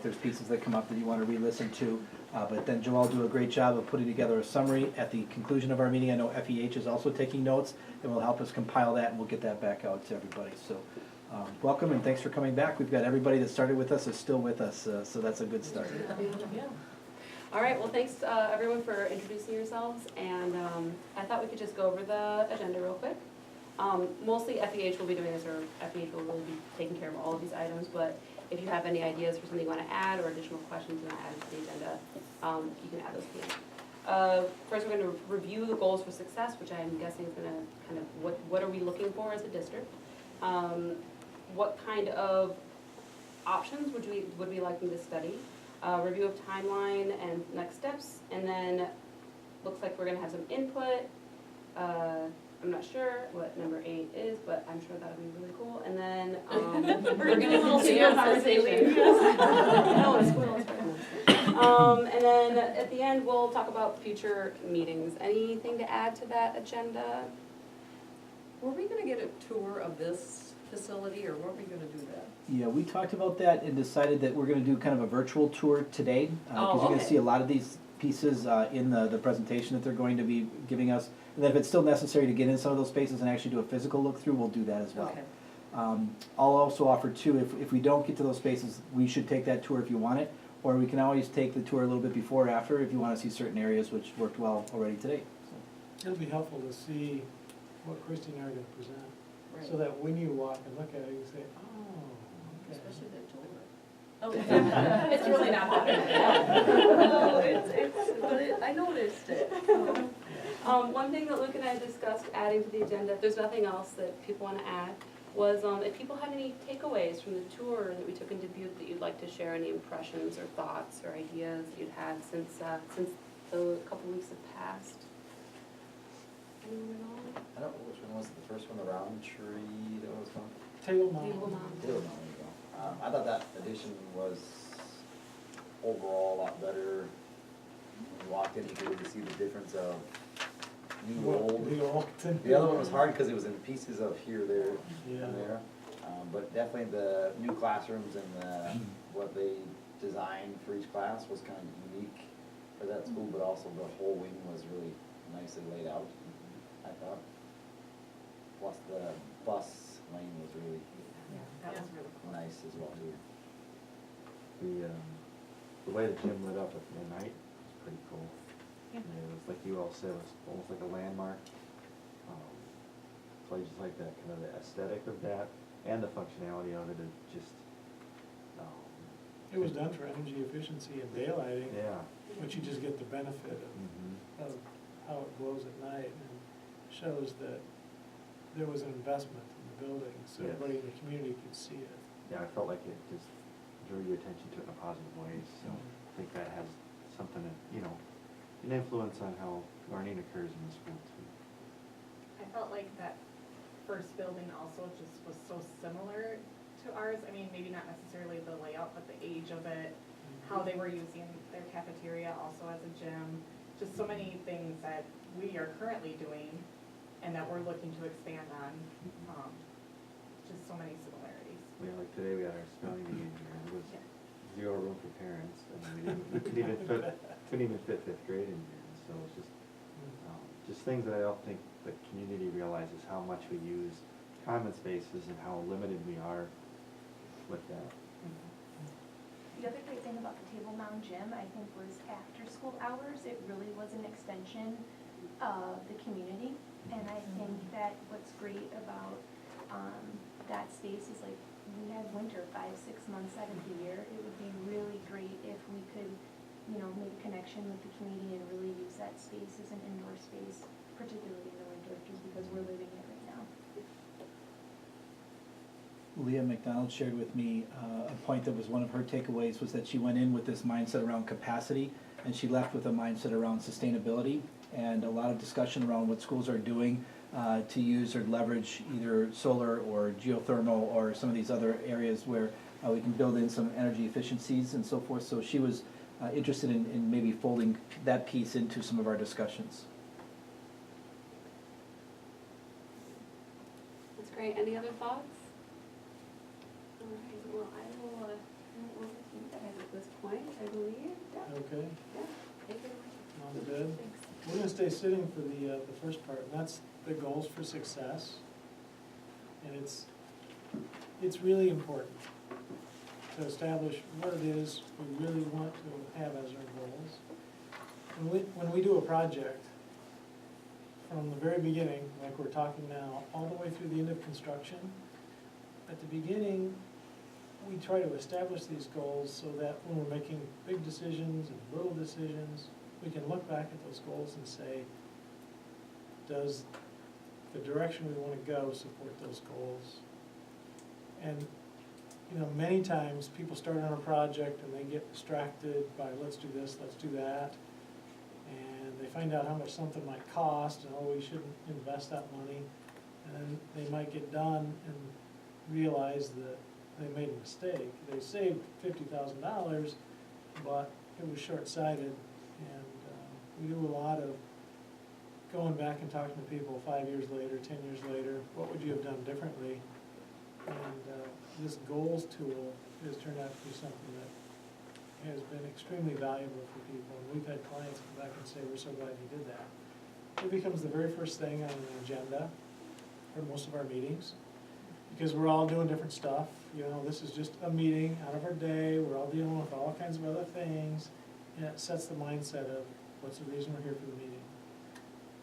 there's pieces that come up that you want to re-listen to. But then Joelle do a great job of putting together a summary at the conclusion of our meeting. I know FEH is also taking notes and will help us compile that, and we'll get that back out to everybody. So welcome and thanks for coming back. We've got everybody that started with us is still with us, so that's a good start. Yeah. All right, well, thanks everyone for introducing yourselves, and I thought we could just go over the agenda real quick. Mostly FEH will be doing this, or FEH will really be taking care of all of these items, but if you have any ideas for something you want to add or additional questions you want to add to the agenda, you can add those here. First, we're going to review the goals for success, which I'm guessing is going to kind of, what are we looking for as a district? What kind of options would we like them to study? Review of timeline and next steps, and then looks like we're going to have some input. I'm not sure what number 8 is, but I'm sure that'll be really cool. And then we're going to do a little senior conversation. No, it's cool. And then at the end, we'll talk about future meetings. Anything to add to that agenda? Were we gonna get a tour of this facility, or weren't we gonna do that? Yeah, we talked about that and decided that we're going to do kind of a virtual tour today. Because you're going okay. to see a lot of these pieces in the presentation that they're going to be giving us. And then if it's still necessary to get in some of those spaces and actually do a physical look through, we'll do that as well. Okay. I'll also offer too, if we don't get to those spaces, we should take that tour if you want it. Or we can always take the tour a little bit before or after if you want to see certain areas, which worked well already today. So. It'll be helpful to see what Christy and I are gonna present, Right. so that when you walk and look at it, you say, oh, okay. Especially the tour. Oh, it's really not happening. No, but I noticed it. One thing that Luke and I discussed adding to the agenda, if there's nothing else that people want to add, was if people had any takeaways from the tour that we took into Butte that you'd like to share, any impressions or thoughts or ideas that you've had since the couple weeks have passed. Anyone at all? I don't know which one was the first one, the round tree that was on? Table Table mount. Mound. There you go. I thought that addition was overall a lot better. When you walked in, you could really see the difference of new, old. The old. The other one was hard because it was in pieces of here, there, Yeah. and there. But definitely the new classrooms and what they designed for each class was kind of unique for that school, but also the whole wing was really nicely laid out, I thought. Plus the bus lane was really That was really cool. nice as well too. The way the gym lit up at night was pretty cool. Yeah. And it was like you all said, it was almost like a landmark. So I just like that, kind of the aesthetic of that and the functionality of it is just, It was done for energy efficiency and daylighting, yeah. but you just get the benefit of how it glows at night, and shows that there was an investment in the building, so Yes. everybody in the community could see it. Yeah, I felt like it just drew your attention to it in a positive way, so I think that has something that, an influence on how learning occurs in the school too. I felt like that first building also just was so similar to ours. I mean, maybe not necessarily the layout, but the age of it, how they were using their cafeteria also as a gym. Just so many things that we are currently doing and that we're looking to expand on. Just so many similarities. Yeah, like today we had our spelling bee in here, and it was Yeah. 0 room for parents, and we couldn't even fit 5th grade in here, and so it's just things that I don't think the community realizes how much we use common spaces and how limited we are with that. The other great thing about the Table Mound Gym, I think, was after school hours, it really was an extension of the community. And I think that what's great about that space is, like, we have winter 5-6 months out of the year. It would be really great if we could, make a connection with the community and really use that space as an indoor space, particularly in the winter, just because we're living it right now. Leah McDonald shared with me a point that was one of her takeaways was that she went in with this mindset around capacity and she left with a mindset around sustainability and a lot of discussion around what schools are doing to use or leverage either solar or geothermal or some of these other areas where we can build in some energy efficiencies and so forth. So she was interested in maybe folding that piece into some of our discussions. That's great. Any other thoughts? All right, well, I will look at you guys at this Okay, Yeah, thank you. sounds good. We're gonna stay sitting for the first part, and that's the goals for success. And it's really important to establish what it is we really want to have as our goals. When we do a project, from the very beginning, like we're talking now, all the way through the end of construction, at the beginning, we try to establish these goals so that when we're making big decisions and little decisions, we can look back at those goals and say, does the direction we want to go support those goals? And, you know, many times people start on a project and they get distracted by let's do this, let's do that. And they find out how much something might cost and, oh, we shouldn't invest that money. And then they might get done and realize that they made a mistake. They saved $50,000, but it was short-sighted. And we do a lot of going back and talking to people 5 years later, 10 years later, what would you have done differently? And this goals tool has turned out to be something that has been extremely valuable for people. And we've had clients come back and say, we're so glad you did that. It becomes the very first thing on an agenda for most of our meetings, because we're all doing different stuff. You know, this is just a meeting out of our day, we're all dealing with all kinds of other things, and it sets the mindset of what's the reason we're here for the meeting.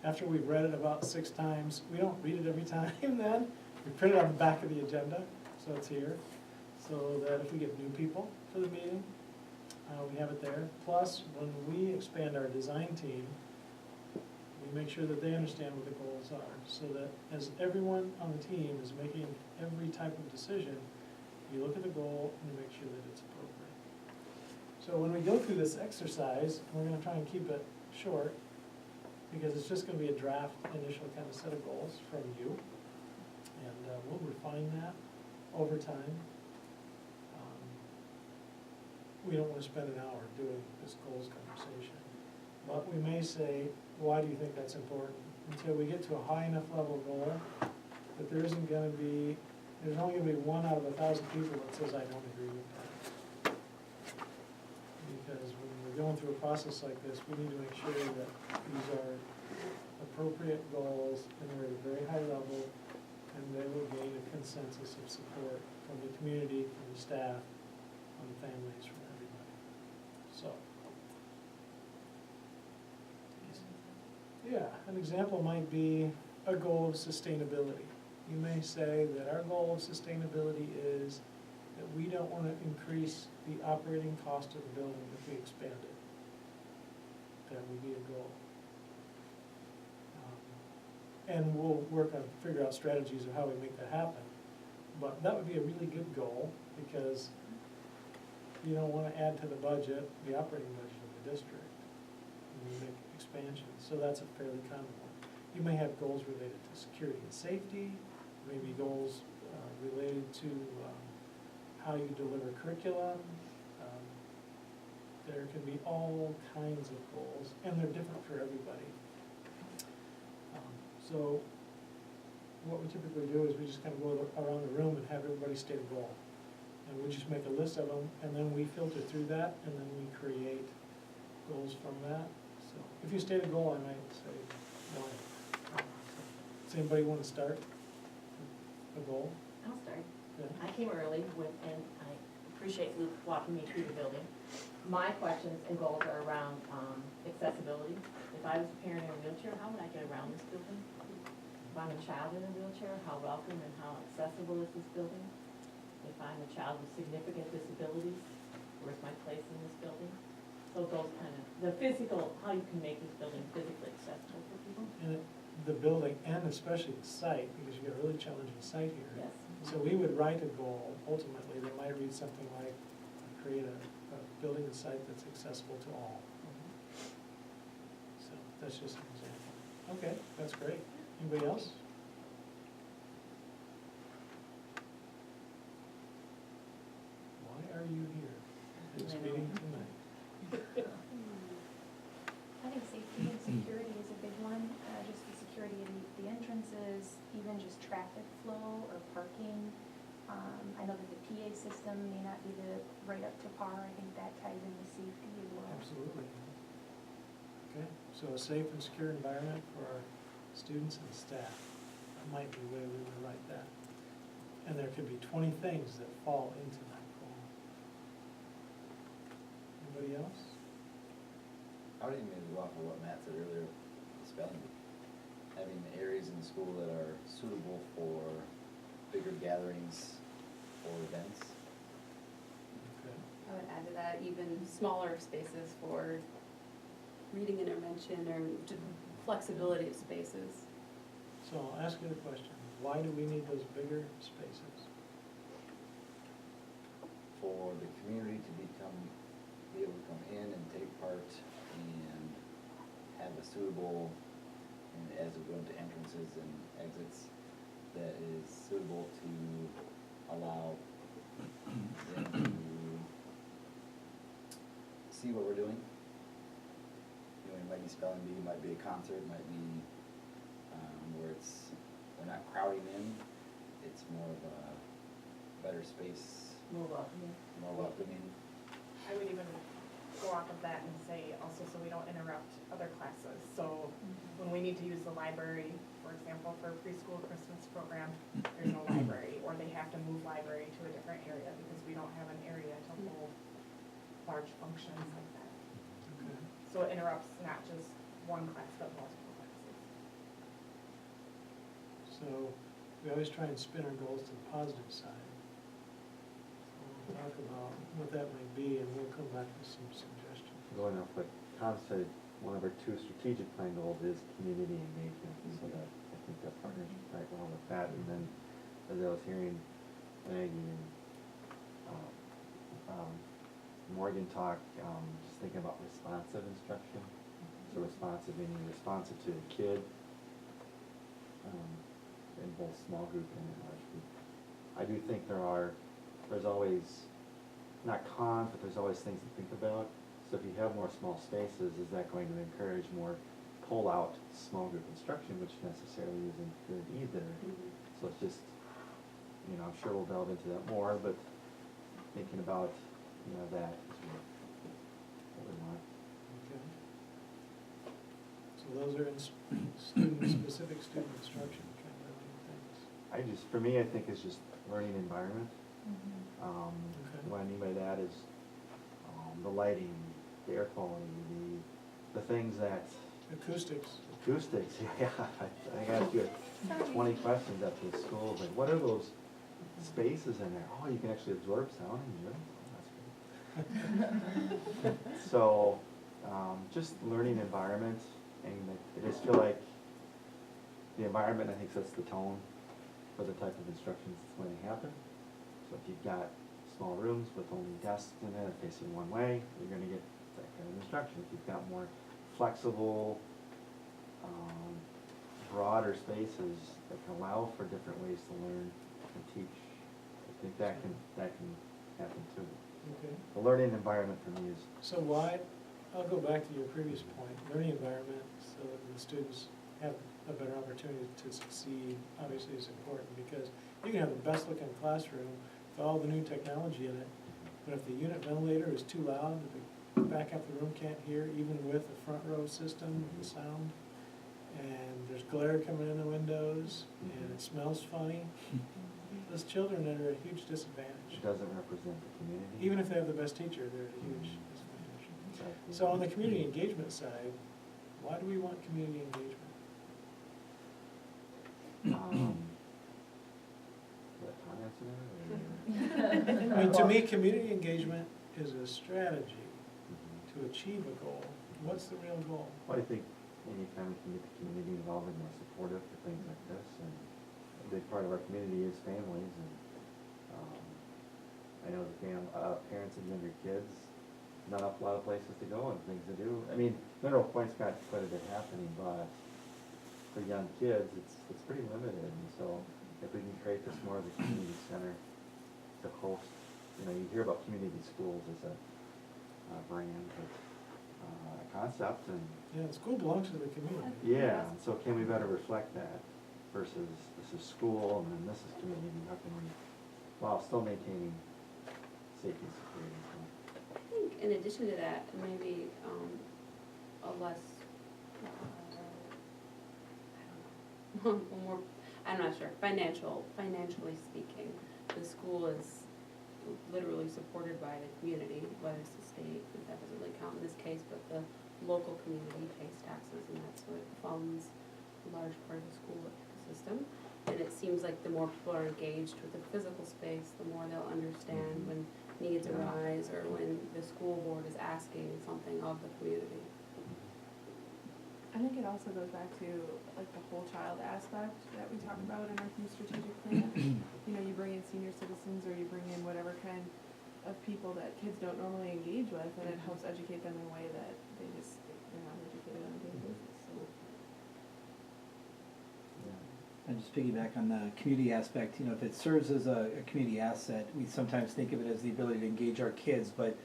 After we've read it about 6 times, we don't read it every time then. We print it on the back of the agenda, so it's here, so that if we get new people for the meeting, we have it there. Plus, when we expand our design team, we make sure that they understand what the goals are, so that as everyone on the team is making every type of decision, you look at the goal and you make sure that it's appropriate. So when we go through this exercise, we're gonna try and keep it short, because it's just gonna be a draft initial kind of set of goals from you. And we'll refine that over time. We don't wanna spend an hour doing this goals conversation. But we may say, why do you think that's important? Until we get to a high enough level goal that there's only gonna be 1 out of 1,000 people that says, I don't agree with that. Because when we're going through a process like this, we need to make sure that these are appropriate goals and they're at a very high level, and they will gain a consensus of support from the community, from the staff, from the families, from everybody. So, yeah, an example might be a goal of sustainability. You may say that our goal of sustainability is that we don't want to increase the operating cost of the building if we expand it. That would be a goal. And we'll work on, figure out strategies of how we make that happen. But that would be a really good goal, because you don't want to add to the budget, the operating budget of the district, when you make expansions. So that's a fairly common one. You may have goals related to security and safety, maybe goals related to how you deliver curriculum. There can be all kinds of goals, and they're different for everybody. So what we typically do is we just kind of go around the room and have everybody state a goal. And we just make a list of them, and then we filter through that, and then we create goals from that. So if you state a goal, I might say why. Does anybody want to start a goal? I'll start. Okay. I came early and I appreciate Luke walking me through the building. My questions and goals are around accessibility. If I was a parent in a wheelchair, how would I get around this building? If I'm a child in a wheelchair, how welcome and how accessible is this building? If I'm a child with significant disabilities, where's my place in this building? So those kind of, the physical, how you can make this building physically accessible for people. And the building, and especially the site, because you've got a really challenging site here. Yes. So we would write a goal, ultimately, that might read something like, create a building and site that's accessible to all. So that's just an example. Okay, that's great. Anybody else? Why are you here at this meeting tonight? I think safety and security is a big one, just the security of the entrances, even just traffic flow or parking. I know that the PA system may not be right up to par, I think that ties into safety as well. Absolutely. Okay, so a safe and secure environment for our students and staff. That might be the way we would write that. And there could be 20 things that fall into that goal. Anybody else? I would even maybe go off of what Matt said earlier, the spelling bee. Having areas in the school that are suitable for bigger gatherings or events. Okay. I would add to that even smaller spaces for reading intervention or flexibility of spaces. So I'll ask you the question, why do we need those bigger spaces? For the community to be able to come in and take part and have a suitable, and as we go into entrances and exits, that is suitable to allow them to see what we're doing. You know, it might be spelling bee, it might be a concert, it might be where they're not crowding in, it's more of a better space, More welcoming. more welcoming. I would even go off of that and say also so we don't interrupt other classes. So when we need to use the library, for example, for a preschool Christmas program, there's no library, or they have to move library to a different area because we don't have an area to hold large functions like that. Okay. So it interrupts not just one class, but multiple classes. So we always try and spin our goals to the positive side. So we'll talk about what that might be, and we'll come back with some suggestions. Going off what Tom said, one of our 2 strategic plan goals is community engagement, so that, I think that partners right well with that. And then, as I was hearing Maggie and Morgan talk, just thinking about responsive instruction. So responsive meaning responsive to the kid, in both small group and in large group. I do think there's always, not cons, but there's always things to think about. So if you have more small spaces, is that going to encourage more pull-out small group instruction, which necessarily isn't good either? So it's just, you know, I'm sure we'll delve into that more, but thinking about, you know, that is what we want. Okay. So those are in student-specific student instruction kind of things. For me, I think it's just learning environment. Okay. What I mean by that is the lighting, the air quality, the things that, Acoustics. yeah, I got you 20 questions after the school, like, what are those spaces in there? Oh, you can actually absorb sound in here. Oh, that's great. So, just learning environment, and I just feel like the environment, I think, sets the tone for the type of instructions that's going to happen. So if you've got small rooms with only desks in it facing one way, you're gonna get that kind of instruction. If you've got more flexible, broader spaces that can allow for different ways to learn and teach, I think that can happen too. Okay. The learning environment for me is, So why, I'll go back to your previous point, learning environment so that the students have a better opportunity to succeed, obviously is important, because you can have the best looking classroom with all the new technology in it, but if the unit ventilator is too loud, if the back up the room can't hear, even with the front row system, the sound, and there's glare coming in the windows, and it smells funny, those children are at a huge disadvantage. it doesn't represent the community. Even if they have the best teacher, they're at a huge disadvantage. Exactly. So on the community engagement side, why do we want community engagement? Let Tom answer that, or? I mean, to me, community engagement is a strategy Mhm. to achieve a goal. What's the real goal? Well, I think anytime we can get the community involved and more supportive for things like this, and a big part of our community is families, and, I know the parents of younger kids, not a lot of places to go and things to do. I mean, Mineral Point's got quite a bit happening, but for young kids, it's pretty limited, and so if we can create this more of a community center to host, you know, you hear about community schools as a brand, but, a concept, and Yeah, the school belongs to the community. yeah, and so can we better reflect that versus this is school and then this is community, how can we, while still maintaining safety and security, so. I think in addition to that, maybe a less more, I'm not sure, financially speaking, the school is literally supported by the community, whether it's the state, that doesn't really count in this case, but the local community pays taxes, and that's what funds a large part of the school system. And it seems like the more people are engaged with the physical space, the more they'll understand when needs arise or when the school board is asking something of the community. I think it also goes back to like the whole child aspect that we talk about in our new strategic plan. You know, you bring in senior citizens or you bring in whatever kind of people that kids don't normally engage with, and it helps educate them in a way that they're not educated on a daily basis, so. And just piggyback on the community aspect, you know, if it serves as a community asset, we sometimes think of it as the ability to engage our kids, but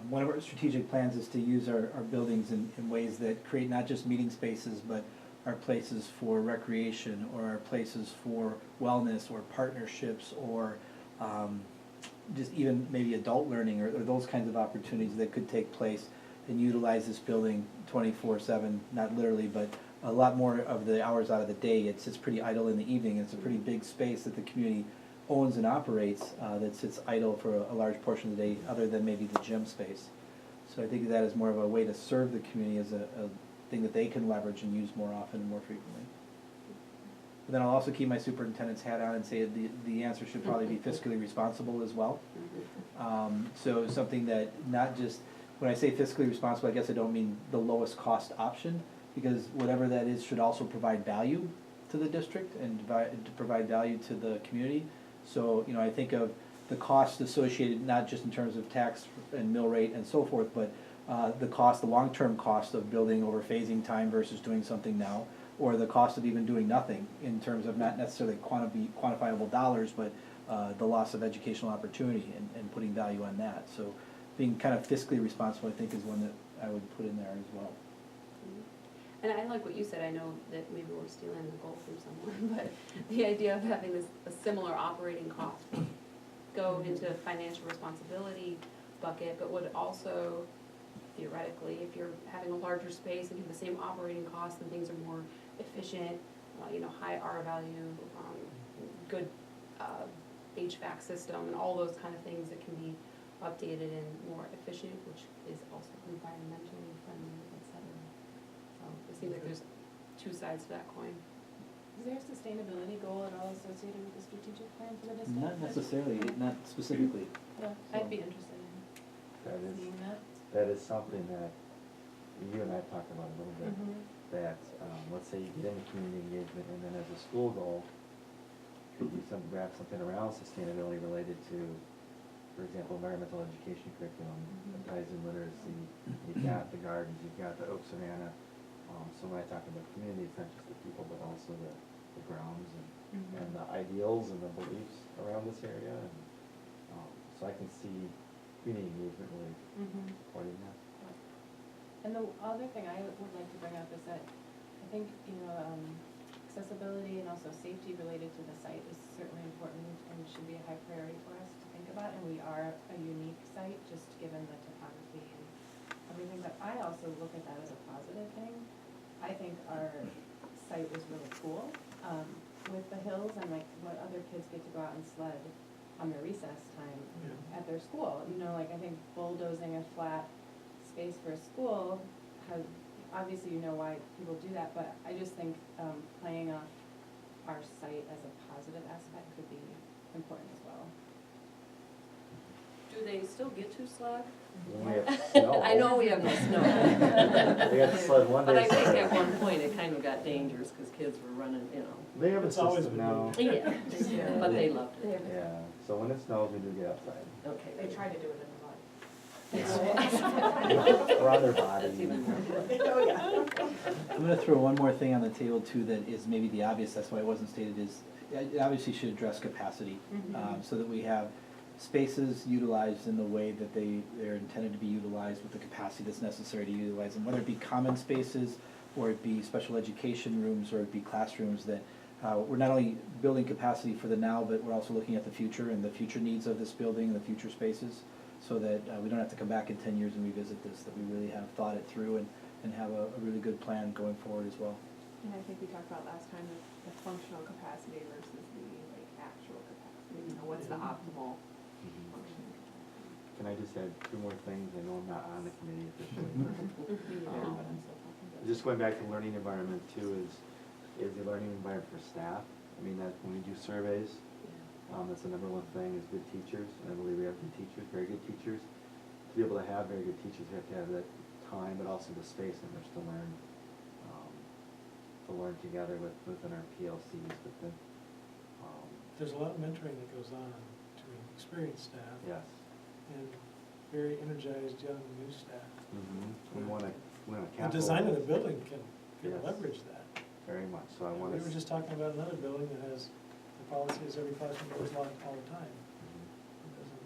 one of our strategic plans is to use our buildings in ways that create not just meeting spaces, but are places for recreation, or are places for wellness, or partnerships, or just even maybe adult learning, or those kinds of opportunities that could take place, and utilize this building 24/7, not literally, but a lot more of the hours out of the day. It sits pretty idle in the evening. It's a pretty big space that the community owns and operates, that sits idle for a large portion of the day, other than maybe the gym space. So I think of that as more of a way to serve the community, as a thing that they can leverage and use more often and more frequently. But then I'll also keep my superintendent's hat on and say the answer should probably be fiscally responsible as well. So something that not just, when I say fiscally responsible, I guess I don't mean the lowest cost option, because whatever that is should also provide value to the district and to provide value to the community. So, you know, I think of the cost associated, not just in terms of tax and mill rate and so forth, but the long-term cost of building over phasing time versus doing something now, or the cost of even doing nothing, in terms of not necessarily quantifiable dollars, but the loss of educational opportunity, and putting value on that. So being kind of fiscally responsible, I think, is one that I would put in there as well. And I like what you said. I know that maybe we're stealing the goal from someone, but the idea of having a similar operating cost go into financial responsibility bucket, but would also theoretically, if you're having a larger space and you have the same operating costs, and things are more efficient, you know, high R value, good HVAC system, and all those kind of things that can be updated and more efficient, which is also environmentally friendly, et cetera. So it seems like there's two sides to that coin. Is there a sustainability goal at all associated with the strategic plan for the district? Not necessarily, not specifically. Yeah, I'd be interested in seeing that. That is something that you and I talked about a little bit, that, let's say you get into community engagement, and then as a school goal, could you wrap something around sustainability related to, for example, environmental education curriculum, that ties in literacy, you've got the gardens, you've got the Oak Savannah. So when I talk about community, it's not just the people, but also the grounds and the ideals and the beliefs around this area. And so I can see community engagement really supporting that. And the other thing I would like to bring up is that I think, you know, accessibility and also safety related to the site is certainly important and should be a high priority for us to think about. And we are a unique site, just given the topography and everything. But I also look at that as a positive thing. I think our site is really cool, with the hills, and like what other kids get to go out and sled on their recess time at their school. You know, like I think bulldozing a flat space for a school has, obviously you know why people do that, but I just think playing off our site as a positive aspect could be important as well. Do they still get to sled? When we have snow. I know we have no snow. They got to sled one But day. I think at one point it kind of got dangerous because kids were running, you know. They have a It's always system been now. Yeah, but they loved it. Yeah, so when it snows, we do get outside. Okay. They try to do it in the mud. Or on their bodies. That's even more. I'm gonna throw one more thing on the table too that is maybe the obvious, that's why it wasn't stated, is it obviously should address capacity, so that we have spaces utilized in the way that they're intended to be utilized, with the capacity that's necessary to utilize them, whether it be common spaces, or it be special education rooms, or it be classrooms, that we're not only building capacity for the now, but we're also looking at the future and the future needs of this building and the future spaces, so that we don't have to come back in 10 years and revisit this, that we really have thought it through and have a really good plan going forward as well. And I think we talked about last time the functional capacity versus the like actual capacity, you know, what's the optimal Mhm. functioning capacity? Can I just add two more things? I know I'm not on the committee officially. Me neither, but I'm still talking. Just going back to learning environment too, is the learning environment for staff. I mean, that when we do surveys, that's the number one thing is good teachers, and I believe we have good teachers, very good teachers. To be able to have very good teachers, you have to have that time, but also the space in which to learn together within our PLCs, but then, There's a lot of mentoring that goes on between experienced staff yes. and very energized young new staff. We wanna The capitalize. design of the building can Yes. leverage that. Very much, so I We wanna. were just talking about another building that has, the policy is every classroom door is locked all the time. It doesn't,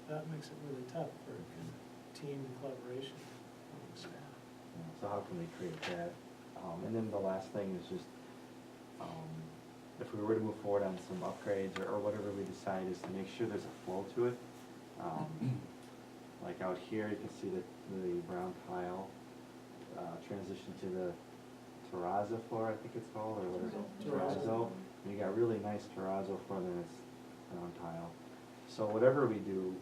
that makes it really tough for kind of team collaboration among staff. So how can we create that? And then the last thing is just, if we were to move forward on some upgrades or whatever we decide, is to make sure there's a flow to it. Like out here, you can see the brown tile, transition to the terrazzo floor, I think it's called, or what is it? Terrazzo. And you got really nice terrazzo floor, then it's brown tile. So whatever we do,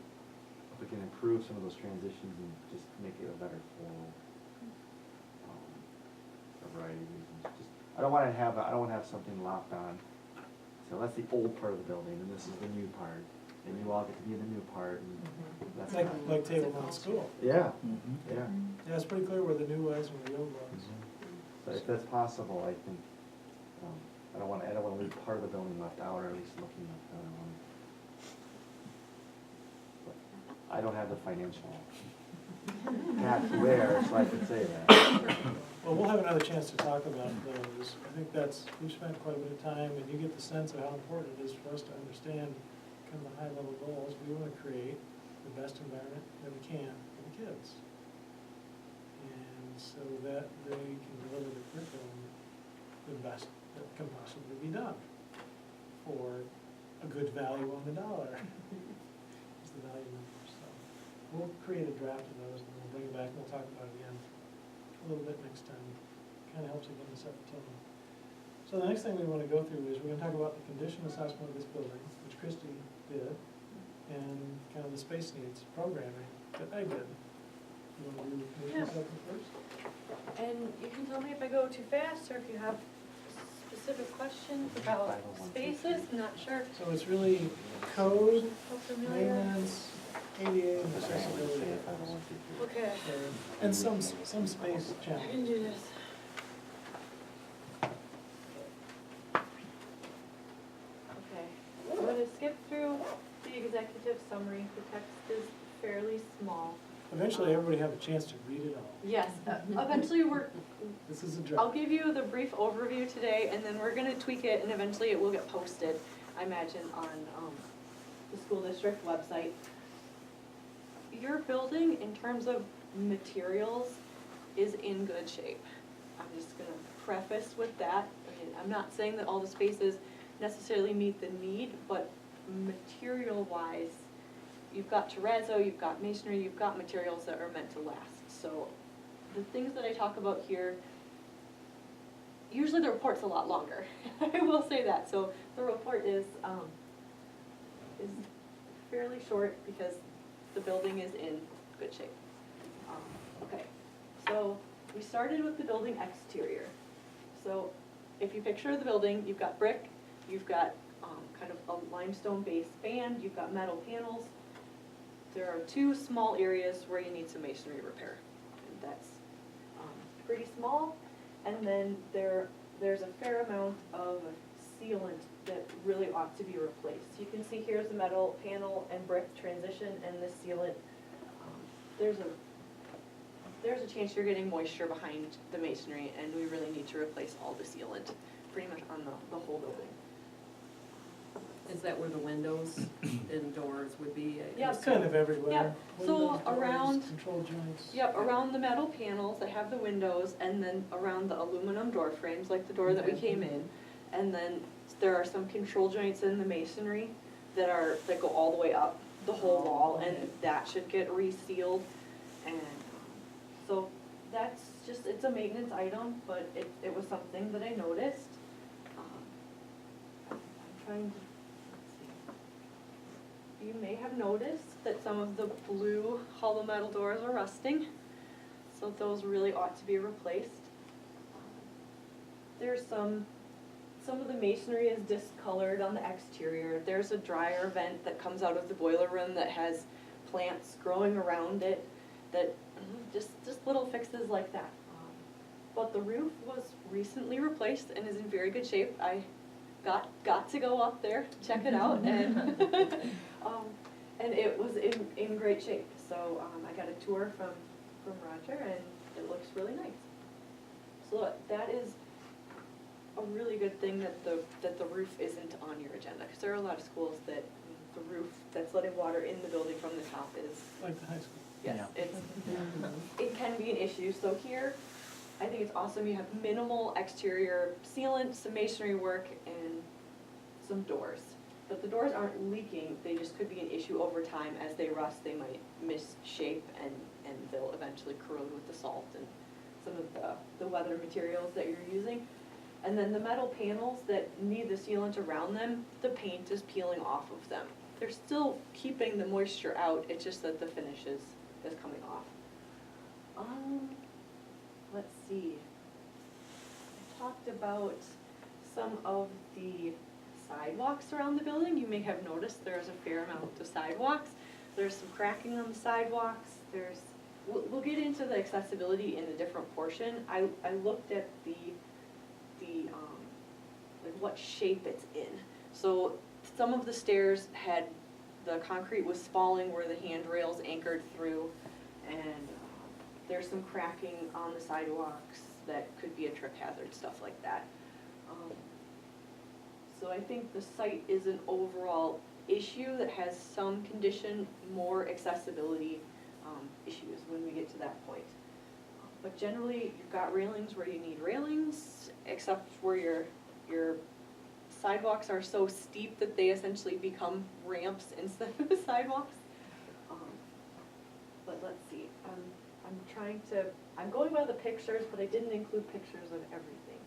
if we can improve some of those transitions and just make it a better flow, for a variety of reasons. Just, I don't wanna have something locked on. So that's the old part of the building, and this is the new part, and you all get to be in the new part, and that's Like, not. like table mount school. Yeah, Mhm. yeah. Yeah, it's pretty clear where the new was and where the old was. So if that's possible, I think, I don't wanna leave part of the building left out, or at least looking at the other one. But I don't have the financial hat to wear, so I can say that. Well, we'll have another chance to talk about those. I think we've spent quite a bit of time, and you get the sense of how important it is for us to understand kind of the high-level goals. We want to create the best environment that we can for the kids. And so that they can deliver the curriculum the best that can possibly be done for a good value on the dollar. Is the value number. So we'll create a draft of those, and we'll bring it back, and we'll talk about it again a little bit next time. Kind of helps again to set the tone. So the next thing we want to go through is we're going to talk about the condition assessment of this building, which Christy did, and kind of the space needs programming that I did. You want to do the condition assessment first? And you can tell me if I go too fast or if you have specific questions about 501, spaces, not sure So it's really code, how familiar. maintenance, ADA, and accessibility. Okay, And some space I can challenge. do this. Okay, I'm gonna skip through the executive summary. The text is fairly small. Eventually, everybody have a chance to read it all. Yes, eventually This is a I'll draft. give you the brief overview today, and then we're gonna tweak it, and eventually it will get posted, I imagine, on the school district website. Your building, in terms of materials, is in good shape. I'm just gonna preface with that. I mean, I'm not saying that all the spaces necessarily meet the need, but material-wise, you've got terrazzo, you've got masonry, you've got materials that are meant to last. So the things that I talk about here, usually the report's a lot longer. I will say that. So the report is fairly short because the building is in good shape. Okay, so we started with the building exterior. So if you picture the building, you've got brick, you've got kind of a limestone base band, you've got metal panels. There are two small areas where you need some masonry repair. And that's pretty small. And then there's a fair amount of sealant that really ought to be replaced. You can see here's the metal panel and brick transition, and this sealant, there's a chance you're getting moisture behind the masonry, and we really need to replace all the sealant, pretty much on the whole building. Is that where the windows and doors would be? Yeah. It's kind of everywhere. Yeah, so Windows, doors, around- control joints. Yep, around the metal panels that have the windows, and then around the aluminum door frames, like the door that we Okay. came in. And then there are some control joints in the masonry that go all the way up the whole wall, and that should get resealed. And so that's just, it's a maintenance item, but it was something that I noticed. I'm trying to, let's see. You may have noticed that some of the blue hollow metal doors are rusting, so those really ought to be replaced. There's some of the masonry is discolored on the exterior. There's a dryer vent that comes out of the boiler room that has plants growing around it, that, just little fixes like that. But the roof was recently replaced and is in very good shape. I got to go up there, check it out, and, and it was in great shape. So, I got a tour from Roger, and it looks really nice. So that is a really good thing that the roof isn't on your agenda, because there are a lot of schools that the roof that's letting water in the building from the top is, Like the high school. yes, Yeah. it can be an issue. So here, I think it's awesome, you have minimal exterior sealant, some masonry work, and some doors. But the doors aren't leaking, they just could be an issue over time. As they rust, they might misshape, and they'll eventually corrode with the salt and some of the weather materials that you're using. And then the metal panels that need the sealant around them, the paint is peeling off of them. They're still keeping the moisture out, it's just that the finish is coming off. Let's see. I talked about some of the sidewalks around the building. You may have noticed there's a fair amount of sidewalks. There's some cracking on the sidewalks. We'll get into the accessibility in a different portion. I looked at like what shape it's in. So some of the stairs had, the concrete was falling where the handrails anchored through, and there's some cracking on the sidewalks that could be a trip hazard, stuff like that. So I think the site is an overall issue that has some condition, more accessibility issues when we get to that point. But generally, you've got railings where you need railings, except where your sidewalks are so steep that they essentially become ramps instead of sidewalks. But let's see, I'm going by the pictures, but I didn't include pictures of everything.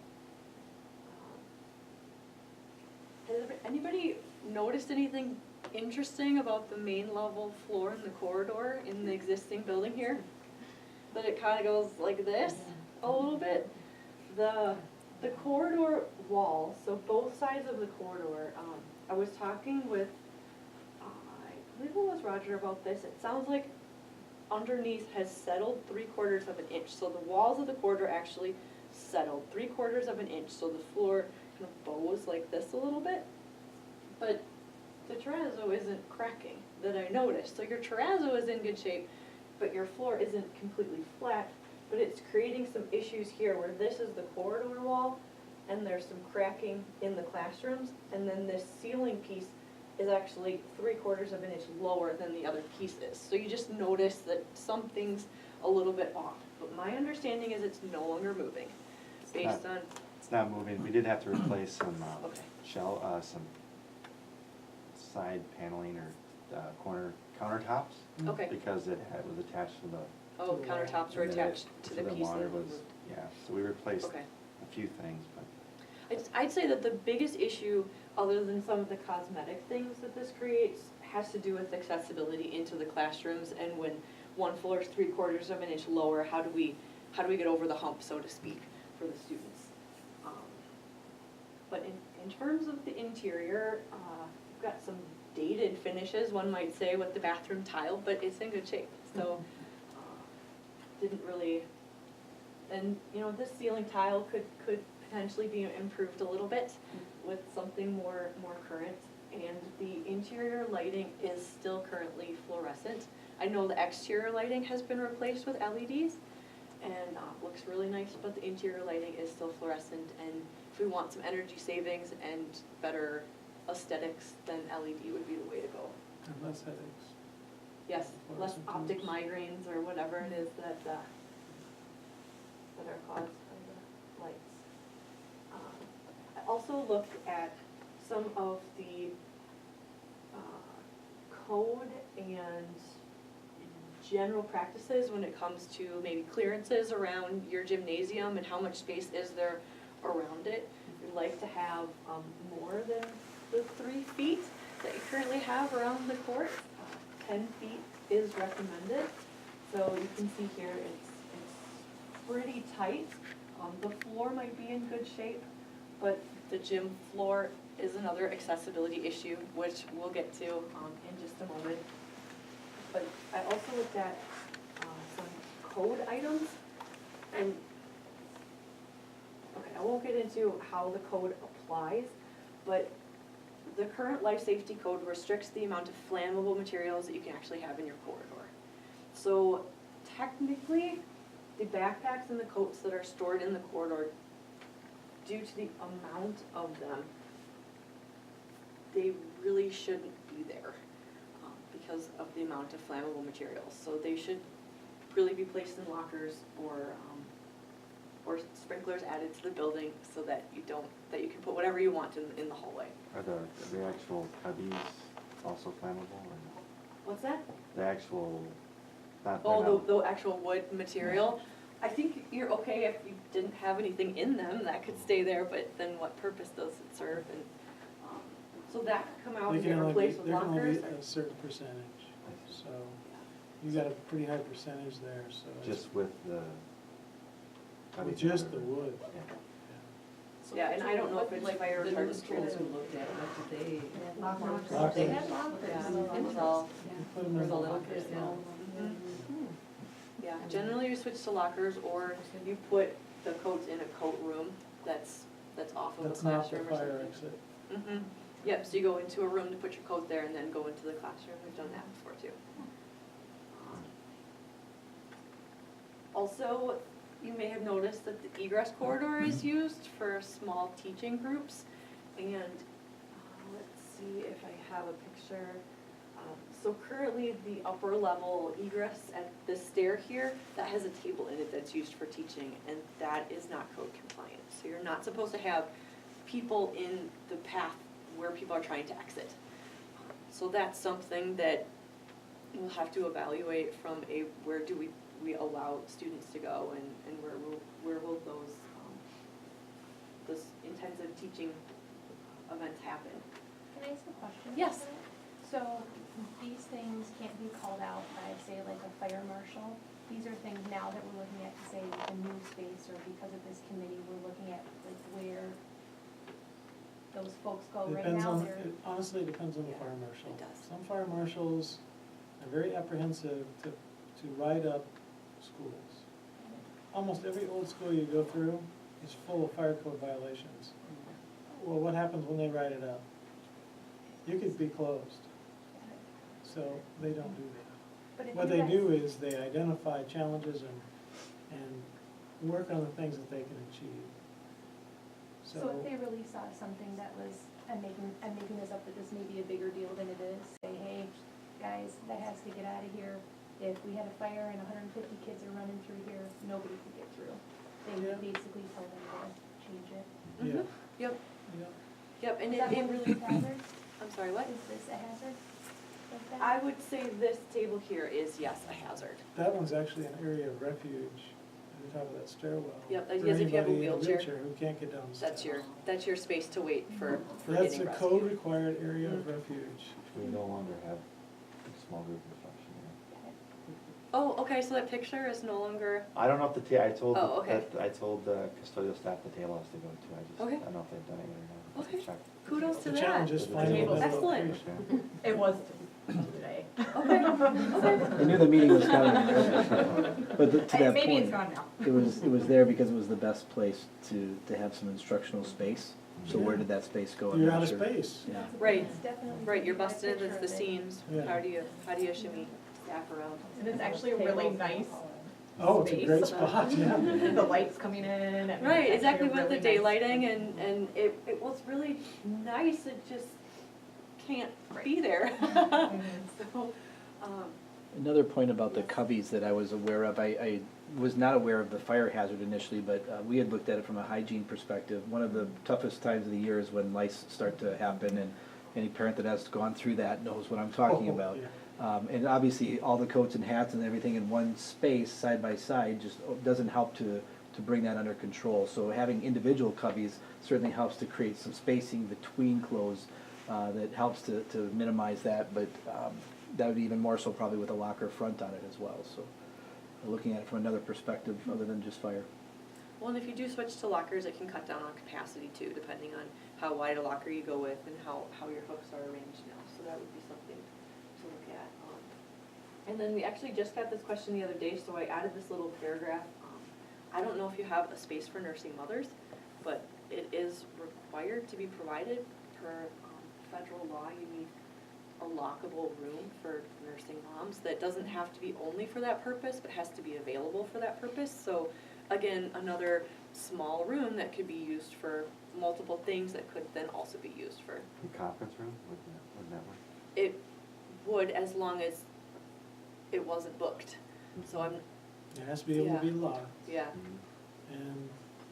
Has anybody noticed anything interesting about the main level floor in the corridor in the existing building here? That it kind of goes like this a little bit. The corridor wall, so both sides of the corridor, I was talking with, I believe it was Roger about this. It sounds like underneath has settled 3/4 of an inch. So the walls of the corridor actually settled 3/4 of an inch. So the floor kind of bows like this a little bit. But the terrazzo isn't cracking that I noticed. So your terrazzo is in good shape, but your floor isn't completely flat, but it's creating some issues here where this is the corridor wall, and there's some cracking in the classrooms, and then this ceiling piece is actually 3/4 of an inch lower than the other piece is. So you just notice that something's a little bit off, but my understanding is it's no longer moving, based on, It's not moving. We did have to replace some okay. some side paneling or corner countertops. Okay. Because it was attached to the. Oh, countertops were and then attached to the so piece water that was, moved. yeah, so we replaced Okay. a few things, but. I'd say that the biggest issue, other than some of the cosmetic things that this creates, has to do with accessibility into the classrooms, and when one floor is 3/4 of an inch lower, how do we get over the hump, so to speak, for the students? But in terms of the interior, we've got some dated finishes, one might say, with the bathroom tile, but it's in good shape, so didn't really, and this ceiling tile could potentially be improved a little bit with something more current, and the interior lighting is still currently fluorescent. I know the exterior lighting has been replaced with LEDs and looks really nice, but the interior lighting is still fluorescent, and if we want some energy savings and better aesthetics, then LED would be the way to go. And less headaches. Yes, less Fluorescent optic tubes. migraines or whatever it is that are caused by the lights. I also looked at some of the code and general practices when it comes to maybe clearances around your gymnasium and how much space is there around it. We'd like to have more than the 3 feet that you currently have around the court. 10 feet is recommended. So you can see here it's pretty tight. The floor might be in good shape, but the gym floor is another accessibility issue, which we'll get to in just a moment. But I also looked at some code items, and okay, I won't get into how the code applies, but the current life safety code restricts the amount of flammable materials that you can actually have in your corridor. So technically, the backpacks and the coats that are stored in the corridor, due to the amount of them, they really shouldn't be there because of the amount of flammable materials. So they should really be placed in lockers or sprinklers added to the building so that you can put whatever you want in the hallway. Are the actual cubbies also flammable or no? What's that? The actual, not, Oh, the actual wood material. I think you're okay if you didn't have anything in them that could stay there, but then what purpose does it serve? And so that could come out They and can get only replaced with there can only lockers. be a certain percentage, so you got a pretty high percentage there, so. it's- just with the With cubbies? just or- the wood. Yeah. So Yeah, and I don't know if it's like fire the new retardant schools material. we looked at, what did they? Lockers. They had lockers. Yeah, it was all, Put them For in the the little lockers. kids, yeah. yeah, generally you switch to lockers or you put the coats in a coat room that's off of a That's not the classroom or fire something. exit. Mm-hmm. Yep, so you go into a room to put your coat there and then go into the classroom. We've done that before too. Also, you may have noticed that the egress corridor is used for small teaching groups. And let's see if I have a picture. So currently the upper level egress at this stair here, that has a table in it that's used for teaching, and that is not code compliant. So you're not supposed to have people in the path where people are trying to exit. So that's something that we'll have to evaluate from where do we allow students to go and where will those intensive teaching events happen. Can I ask a question? Yes. So these things can't be called out by, say, like a fire marshal? These are things now that we're looking at, say, a new space, or because of this committee, we're looking at like where those folks go right Depends now. on, They're, it honestly depends on the Yeah, fire marshal. it does. Some fire marshals are very apprehensive to write up schools. Almost every old school you go through is full of fire code violations. Well, what happens when they write it up? You could be closed, so they don't do that. but if What you they guys- do is they identify challenges and work on the things that they can achieve. So if they really saw something that was, I'm making this up, that this may be a bigger deal than it is, say, hey, guys, that has to get out of here. If we had a fire and 150 kids are running through here, nobody could get through. They would Yeah. basically tell them to change it. Yeah, Mhm. Yep, yeah. yep, and Is that it what really, is a hazard? I'm sorry, what? Is this a hazard? Like that? I would say this table here is, yes, a hazard. That one's actually an area of refuge at the top of that stairwell. Yep, for yes, if you have a anybody in wheelchair. Who can't get down the steps. That's your space to wait for That's getting a rescued. code-required area of refuge. We no longer have a small group instruction there. Oh, okay, so that picture is no longer, I don't know if I told, Oh, okay. I told the custodial staff the table has to go too, I Okay. don't know if they've done it or not. I'll have to Okay. check. kudos to The that. challenge is The finding table. a middle Excellent. location. It was today. Okay, okay. I knew the meeting was coming, but to that Maybe it's point, gone now. it was there because it was the best place to have some instructional space. So Yeah. where did that space go? I'm You're not out of sure. space. Yeah. Right, It's definitely. right, you're a busted into picture the of it. seams. Yeah. How do you shimmy staff around? And it's actually a really nice Oh, it's a great space. spot, yeah. The lights coming in and. it's Right, actually exactly, a with the really nice- daylighting and it was really nice, it just can't be there. So, Another point about the cubbies that I was aware of, I was not aware of the fire hazard initially, but we had looked at it from a hygiene perspective. One of the toughest times of the year is when lice start to happen, and any parent that has gone through that knows what I'm talking Oh, about. yeah. And obviously, all the coats and hats and everything in one space, side by side, just doesn't help to bring that under control. So having individual cubbies certainly helps to create some spacing between clothes that helps to minimize that, but that would be even more so probably with a locker front on it as well. So looking at it from another perspective other than just fire. Well, and if you do switch to lockers, it can cut down on capacity too, depending on how wide a locker you go with and how your hooks are arranged now. So that would be something to look at. And then we actually just got this question the other day, so I added this little paragraph. I don't know if you have a space for nursing mothers, but it is required to be provided per federal law. You need a lockable room for nursing moms that doesn't have to be only for that purpose, but has to be available for that purpose. So again, another small room that could be used for multiple things that could then also be used for. The conference room, wouldn't that work? It would, as long as it wasn't booked. So I'm, It has to be able to be locked, yeah, and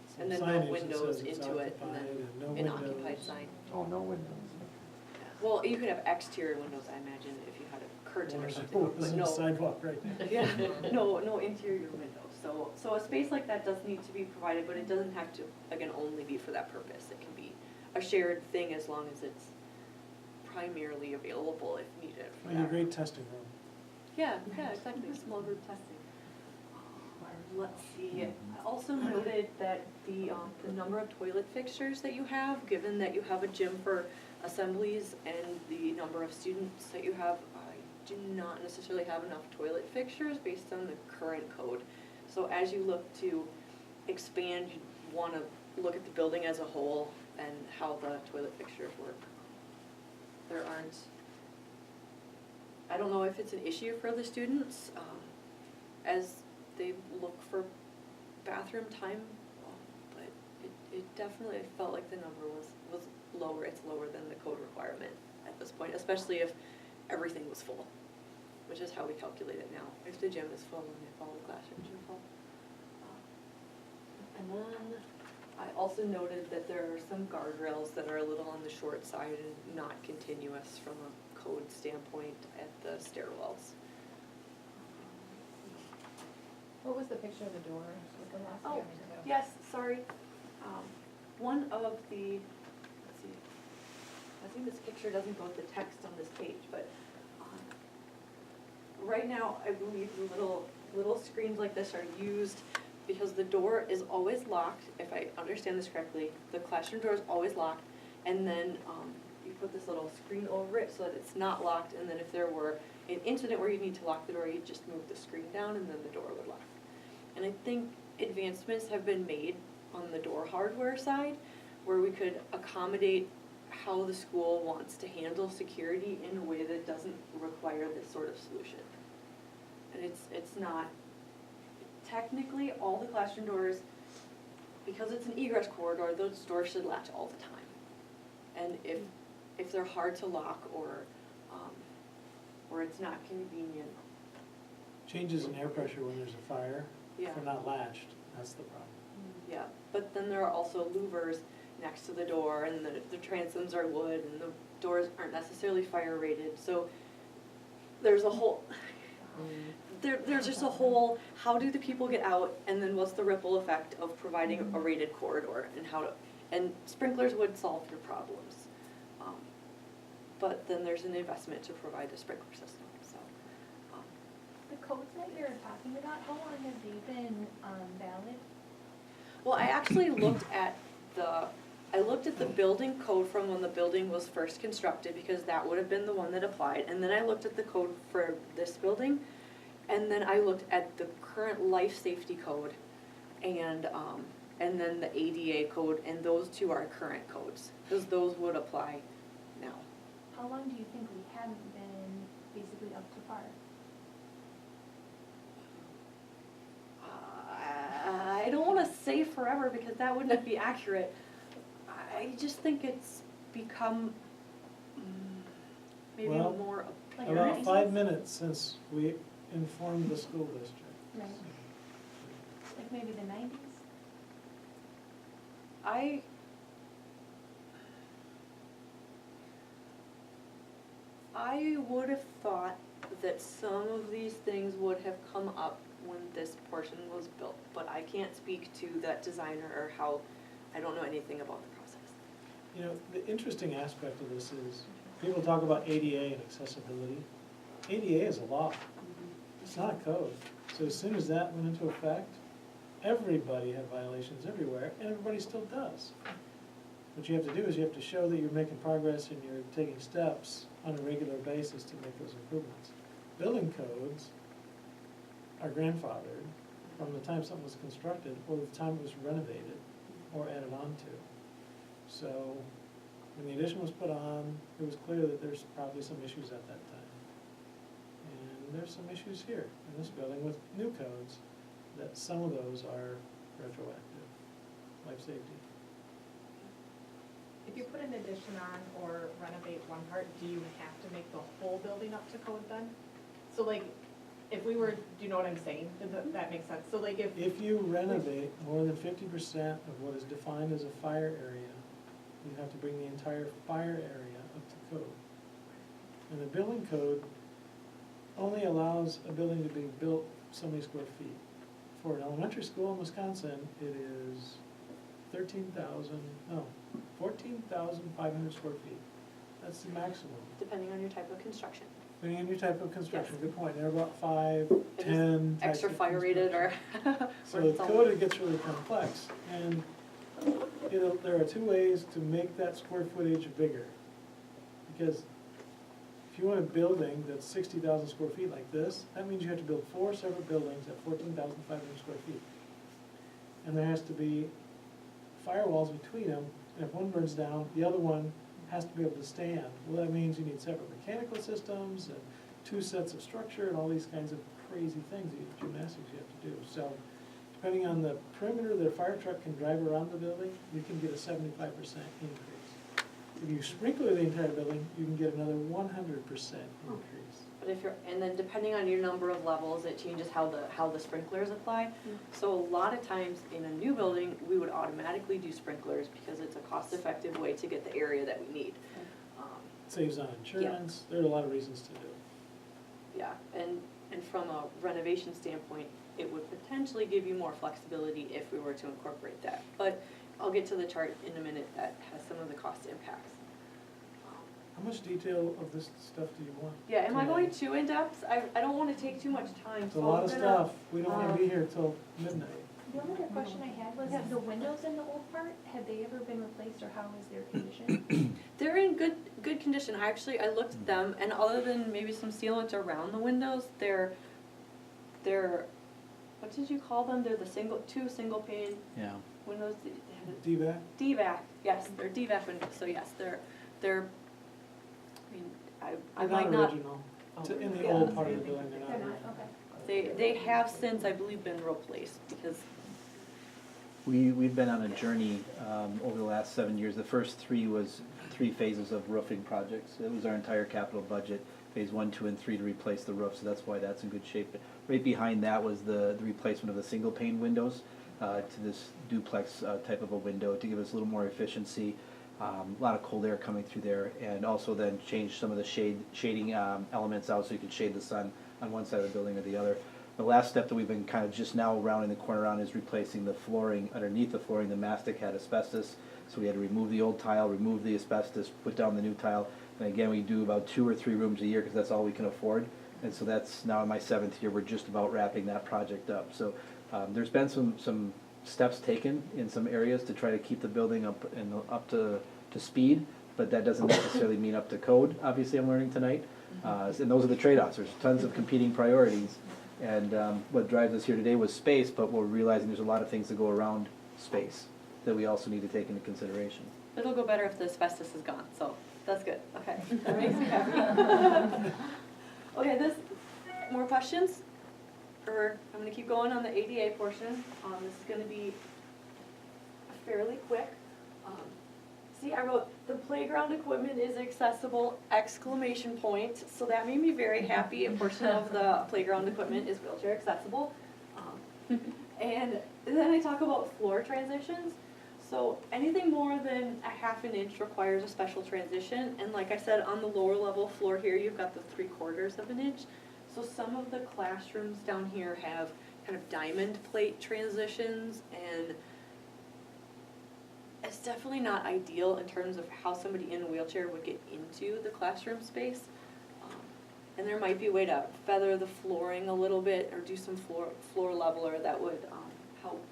some and then signage no that windows says it's into it, and occupied, then and no an windows. occupied sign. Oh, no windows. Yeah. Well, you could have exterior windows, I imagine, if you had a curtain or Or something, there's but a no. sidewalk right there. Yeah, no interior windows. So a space like that does need to be provided, but it doesn't have to, again, only be for that purpose. It can be a shared thing as long as it's primarily available if needed for Like a that. great testing room. Yeah, exactly, small group testing. Let's see, I also noted that the number of toilet fixtures that you have, given that you have a gym for assemblies and the number of students that you have, I do not necessarily have enough toilet fixtures based on the current code. So as you look to expand, you wanna look at the building as a whole and how the toilet fixtures work. There aren't, I don't know if it's an issue for the students, as they look for bathroom time, but it definitely felt like the number was lower. It's lower than the code requirement at this point, especially if everything was full, which is how we calculate it now. If the gym is full and if all the classrooms are full. And then I also noted that there are some guardrails that are a little on the short side and not continuous from a code standpoint at the stairwells. What was the picture of the door? Was the last Oh, thing I did? yes, sorry. One of the, let's see, I think this picture doesn't go with the text on this page, but right now, I believe little screens like this are used because the door is always locked, if I understand this correctly. The classroom door is always locked, and then you put this little screen over it so that it's not locked, and then if there were an incident where you need to lock the door, you just move the screen down and then the door would lock. And I think advancements have been made on the door hardware side where we could accommodate how the school wants to handle security in a way that doesn't require this sort of solution. And it's not, technically, all the classroom doors, because it's an egress corridor, those doors should latch all the time. And if they're hard to lock or it's not convenient. Changes in air pressure when there's a fire, Yeah. if they're not latched, that's the problem. Yeah, but then there are also louvers next to the door, and the transoms are wood, and the doors aren't necessarily fire rated, so there's a whole, there's just a whole, how do the people get out, and then what's the ripple effect of providing a rated corridor, and how to, and sprinklers would solve your problems. But then there's an investment to provide a sprinkler system, so. The codes that you're talking about, how long have they been valid? Well, I actually looked at the building code from when the building was first constructed, because that would have been the one that applied, and then I looked at the code for this building, and then I looked at the current life safety code, and then the ADA code, and those two are current codes, because those would apply now. How long do you think we haven't been basically up to par? I don't wanna say forever, because that wouldn't be accurate. I just think it's become, maybe Well, more Like About nineties? 5 minutes since we informed the school district. Right. Like maybe the 90s? I would have thought that some of these things would have come up when this portion was built, but I can't speak to that designer or how, I don't know anything about the process. You know, the interesting aspect of this is, people talk about ADA and accessibility. ADA is a law, it's not a code. So as soon as that went into effect, everybody had violations everywhere, and everybody still does. What you have to do is you have to show that you're making progress and you're taking steps on a regular basis to make those improvements. Building codes are grandfathered from the time something was constructed or the time it was renovated or added on to. So when the addition was put on, it was clear that there's probably some issues at that time. And there's some issues here in this building with new codes, that some of those are retroactive, life safety. If you put an addition on or renovate one part, do you have to make the whole building up to code then? So like, if we were, do you know what I'm saying? Does that make sense? So like If you renovate more than 50% of what is defined as a fire area, you have to bring the entire fire area up to code. And the building code only allows a building to be built so many square feet. For an elementary school in Wisconsin, it is 14,500 square feet. That's the maximum. Depending on your type of construction. Depending on your type of construction, Yes. good point. There are about 5, If it's 10 types Extra of fire rated or. construction. So the code, it gets really complex, and there are two ways to make that square footage bigger. Because if you want a building that's 60,000 square feet like this, that means you have to build 4 separate buildings at 14,500 square feet. And there has to be firewalls between them, and if one burns down, the other one has to be able to stand. Well, that means you need separate mechanical systems and 2 sets of structure and all these kinds of crazy things, gymnastics you have to do. So depending on the perimeter that a fire truck can drive around the building, you can get a 75% increase. If you sprinkler the entire building, you can get another 100% increase. But if you're, and then depending on your number of levels, it changes how the sprinklers apply. So a lot of times in a new building, we would automatically do sprinklers because it's a cost-effective way to get the area that we need. Saves on insurance, there are a lot of reasons to do it. Yeah, and from a renovation standpoint, it would potentially give you more flexibility if we were to incorporate that. But I'll get to the chart in a minute that has some of the cost impacts. How much detail of this stuff do you want? Yeah, am I tonight? going too in-depth? I don't want to take too much time, It's a so lot I'm of gonna- stuff, we don't wanna be here till midnight. The only other question I had was, Yes. the windows in the old part, have they ever been replaced, or how is their condition? They're in good condition. I looked at them, and other than maybe some sealant around the windows, they're, what did you call them? They're the two single pane Yeah. windows. DVAC? DVAC, yes, they're DVAC windows, so yes, they're, I mean, I They're might not not, original. In the Yeah. old part of the building, they're not They're not, original. okay. they have since, I believe, been replaced, because, We've been on a journey over the last 7 years. The first 3 was 3 phases of roofing projects. It was our entire capital budget, phase 1, 2, and 3 to replace the roof, so that's why that's in good shape. But right behind that was the replacement of the single pane windows to this duplex type of a window to give us a little more efficiency. A lot of cold air coming through there, and also then change some of the shading elements out so you could shade the sun on one side of the building or the other. The last step that we've been kind of just now rounding the corner on is replacing the flooring. Underneath the flooring, the mastic had asbestos, so we had to remove the old tile, remove the asbestos, put down the new tile. And again, we do about 2 or 3 rooms a year because that's all we can afford. And so that's now in my 7th year, we're just about wrapping that project up. So there's been some steps taken in some areas to try to keep the building up to speed, but that doesn't necessarily mean up to code, obviously I'm learning tonight. And those are the trade-offs. There's tons of competing priorities. And what drives us here today was space, but we're realizing there's a lot of things that go around space that we also need to take into consideration. it'll go better if the asbestos is gone, so that's good, okay, that makes me happy. Okay, more questions? Or I'm gonna keep going on the ADA portion. This is gonna be fairly quick. See, I wrote, the playground equipment is accessible, ! So that made me very happy. A portion of the playground equipment is wheelchair accessible. And then I talk about floor transitions. So anything more than a ½ inch requires a special transition. And like I said, on the lower level floor here, you've got the 3/4 of an inch. So some of the classrooms down here have kind of diamond plate transitions, and it's definitely not ideal in terms of how somebody in a wheelchair would get into the classroom space. And there might be a way to feather the flooring a little bit, or do some floor leveler that would help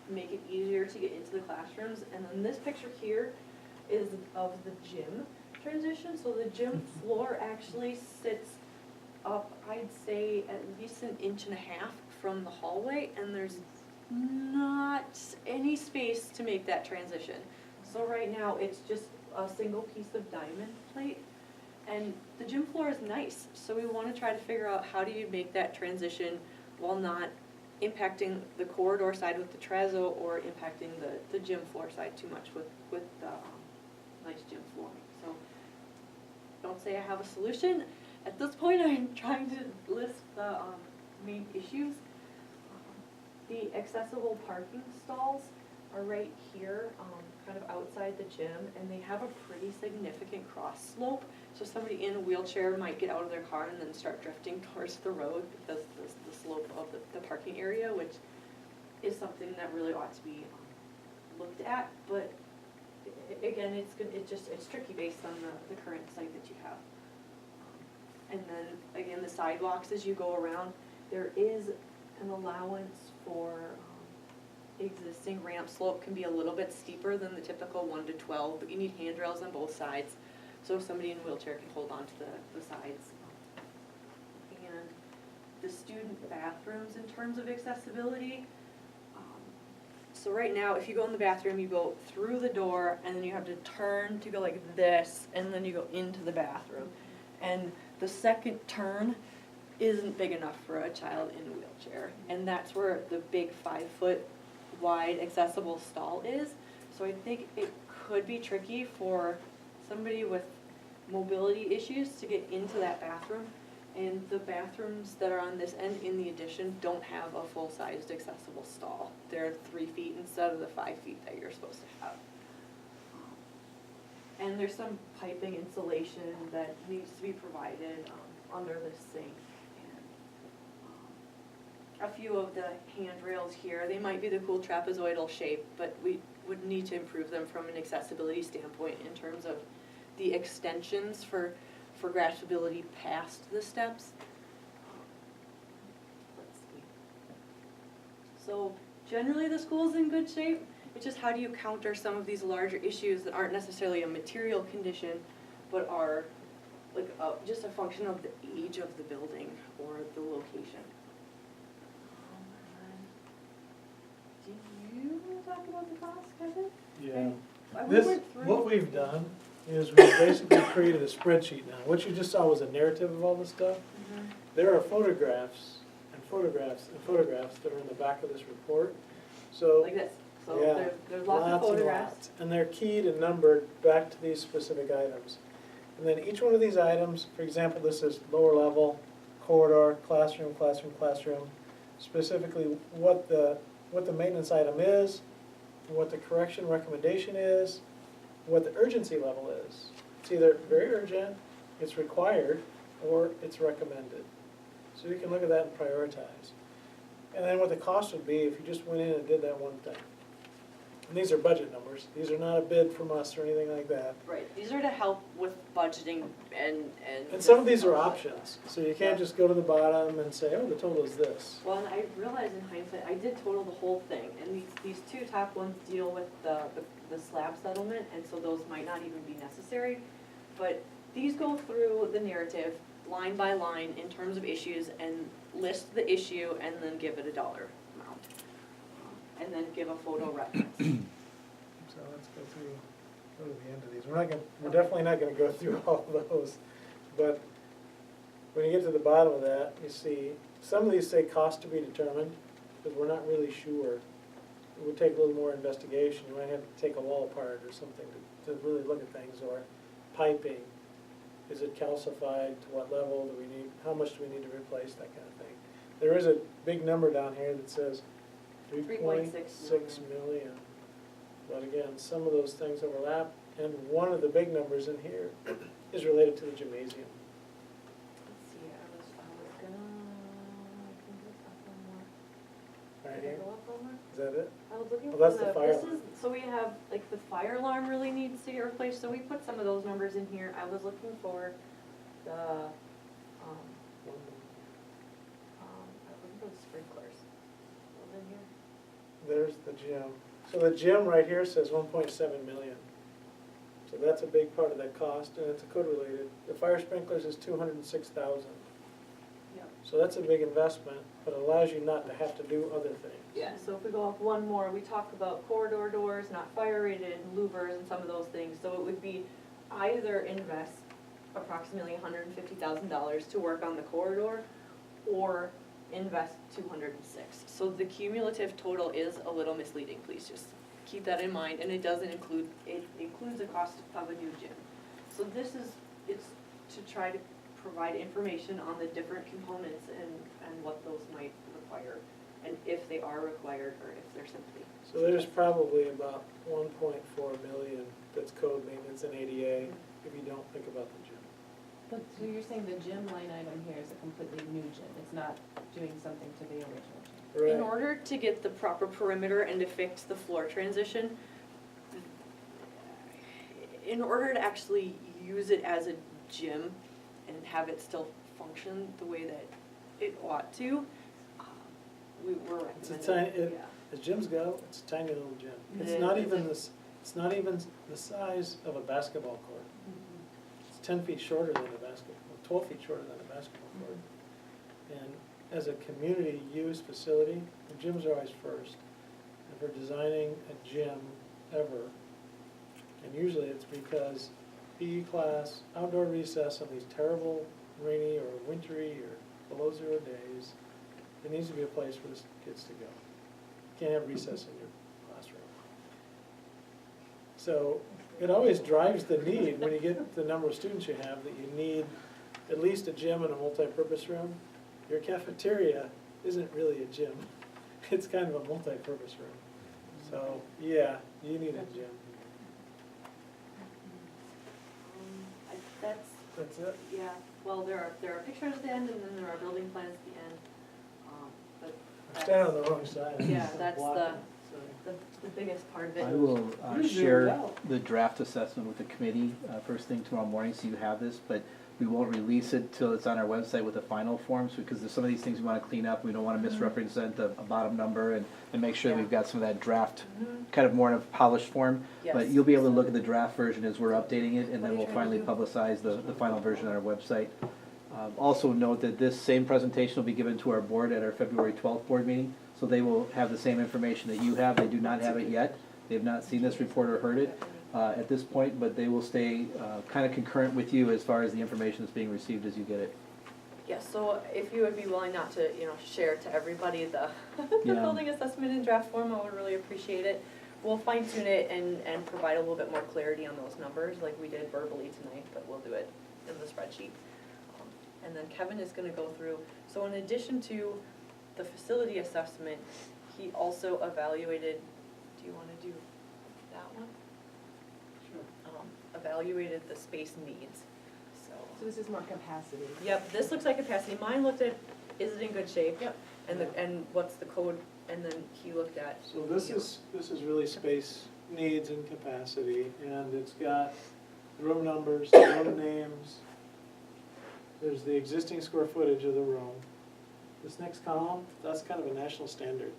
make it easier to get into the classrooms. And then this picture here is of the gym transition. So the gym floor actually sits up, I'd say, at least 1.5 inches from the hallway, and there's not any space to make that transition. So right now, it's just a single piece of diamond plate, and the gym floor is nice, so we want to try to figure out how do you make that transition while not impacting the corridor side with the terrazzo, or impacting the gym floor side too much with the nice gym flooring. So don't say I have a solution. At this point, I'm trying to list the main issues. The accessible parking stalls are right here, kind of outside the gym, and they have a pretty significant cross slope. So somebody in a wheelchair might get out of their car and then start drifting towards the road because the slope of the parking area, which is something that really ought to be looked at. But again, it's tricky based on the current site that you have. And then again, the sidewalks as you go around, there is an allowance for existing ramp slope can be a little bit steeper than the typical 1 to 12, but you need handrails on both sides, so somebody in a wheelchair can hold on to the sides. And the student bathrooms in terms of accessibility, so right now, if you go in the bathroom, you go through the door, and then you have to turn to go like this, and then you go into the bathroom. And the second turn isn't big enough for a child in a wheelchair, and that's where the big 5-foot wide accessible stall is. So I think it could be tricky for somebody with mobility issues to get into that bathroom, and the bathrooms that are on this end in the addition don't have a full-sized accessible stall. They're 3 feet instead of the 5 feet that you're supposed to have. And there's some piping insulation that needs to be provided under the sink. And a few of the handrails here, they might be the cool trapezoidal shape, but we would need to improve them from an accessibility standpoint in terms of the extensions for graspability past the steps. Let's see. So generally the school's in good shape. It's just how do you counter some of these larger issues that aren't necessarily a material condition, but are like just a function of the age of the building or the location. Do you want to talk about the cost, Kevin? Yeah. We went through. What we've done is we've basically created a spreadsheet now. What you just saw was a narrative of all this stuff. Mhm. There are photographs and photographs and photographs that are in the back of this report. So Like this. So yeah, there's lots of photographs. lots. And they're keyed and numbered back to these specific items. And then each one of these items, for example, this is lower level, corridor, classroom, classroom, classroom, specifically what the maintenance item is, what the correction recommendation is, what the urgency level is. It's either very urgent, it's required, or it's recommended. So you can look at that and prioritize. And then what the cost would be if you just went in and did that one thing. And these are budget numbers. These are not a bid from us or anything like that. Right, these are to help with budgeting and. And some of these are options, so you can't just go to the bottom and say, oh, the total is this. Well, and I realized in hindsight, I did total the whole thing, and these two top ones deal with the slab settlement, and so those might not even be necessary. But these go through the narrative, line by line, in terms of issues, and list the issue, and then give it a dollar amount. And then give a photo reference. So let's go to the end of these. We're definitely not gonna go through all of those. But when you get to the bottom of that, you see, some of these say cost to be determined, because we're not really sure. It would take a little more investigation. You might have to take a wall apart or something to really look at things, or piping. Is it calcified? To what level do we need? How much do we need to replace? That kind of thing. There is a big number down here that says 3.6 million. But again, some of those things overlap, and one of the big numbers in here is related to the gymnasium. Let's see, I was gonna Right Did I here, go up one more? is that it? I was looking Well, for that's the fire this alarm. is, so we have, like, the fire alarm really needs to get replaced, so we put some of those numbers in here. I was looking for the, I was looking for the sprinklers. Was in here? There's the gym. So the gym right here says 1.7 million. So that's a big part of that cost, and it's code related. The fire sprinklers is 206,000. Yep. So that's a big investment, but it allows you not to have to do other things. Yeah, so if we go up one more, we talk about corridor doors, not fire rated, louvers and some of those things. So it would be either invest approximately $150,000 to work on the corridor or invest 206. So the cumulative total is a little misleading, please just keep that in mind. And it doesn't include, it includes the cost of a new gym. So this is, it's to try to provide information on the different components and what those might require, and if they are required, or if they're simply. So there's probably about 1.4 million that's code maintenance and ADA if you don't think about the gym. But, so you're saying the gym line item here is a completely new gym, it's not doing something to the original gym? Right. In order to get the proper perimeter and to fix the floor transition, in order to actually use it as a gym and have it still function the way that it ought to, we were It's a recommending, tiny, yeah. as gyms go, it's a tiny little gym. It's It not is. even this, it's not even the size of a basketball court. It's 10 feet shorter than a basketball, 12 feet shorter than a basketball court. And as a community use facility, the gyms are always first. If we're designing a gym ever, and usually it's because PE class, outdoor recess on these terrible rainy or wintry or below zero days, there needs to be a place for the kids to go. You can't have recess in your classroom. So it always drives the need, when you get the number of students you have, that you need at least a gym and a multi-purpose room. Your cafeteria isn't really a gym. It's kind of a multi-purpose room. So, yeah, you need a gym. That's it? Yeah, well, there are pictures at the end, and then there are building plans at the end, but. I'm standing on the wrong side. Yeah, I'm that's blocking, the biggest part of it. I will You do share well. the draft assessment with the committee first thing tomorrow morning, so you have this, but we won't release it till it's on our website with the final forms, because there's some of these things we want to clean up. We don't want to misrepresent a bottom number, and make sure Yeah. we've got some of that draft kind of more in a polished form. But Yes. you'll be able to look at the draft version as we're updating it, and then we'll finally publicize the final version on our website. Also note that this same presentation will be given to our board at our February 12th board meeting, so they will have the same information that you have. They do not have it yet. They have not seen this report or heard it at this point, but they will stay kind of concurrent with you as far as the information that's being received as you get it. Yes, so if you would be willing not to, share to everybody the Yeah. building assessment in draft form, I would really appreciate it. We'll fine tune it and provide a little bit more clarity on those numbers like we did verbally tonight, but we'll do it in the spreadsheet. And then Kevin is gonna go through, so in addition to the facility assessment, he also evaluated, do you wanna do that one? Evaluated the space needs, So this is more capacity. Yep, this looks like capacity. Mine looked at, is it in good shape? Yep. And what's the code, and then he looked at. So this is really space needs and capacity, and it's got the room numbers, the room names. There's the existing square footage of the room. This next column, that's kind of a national standard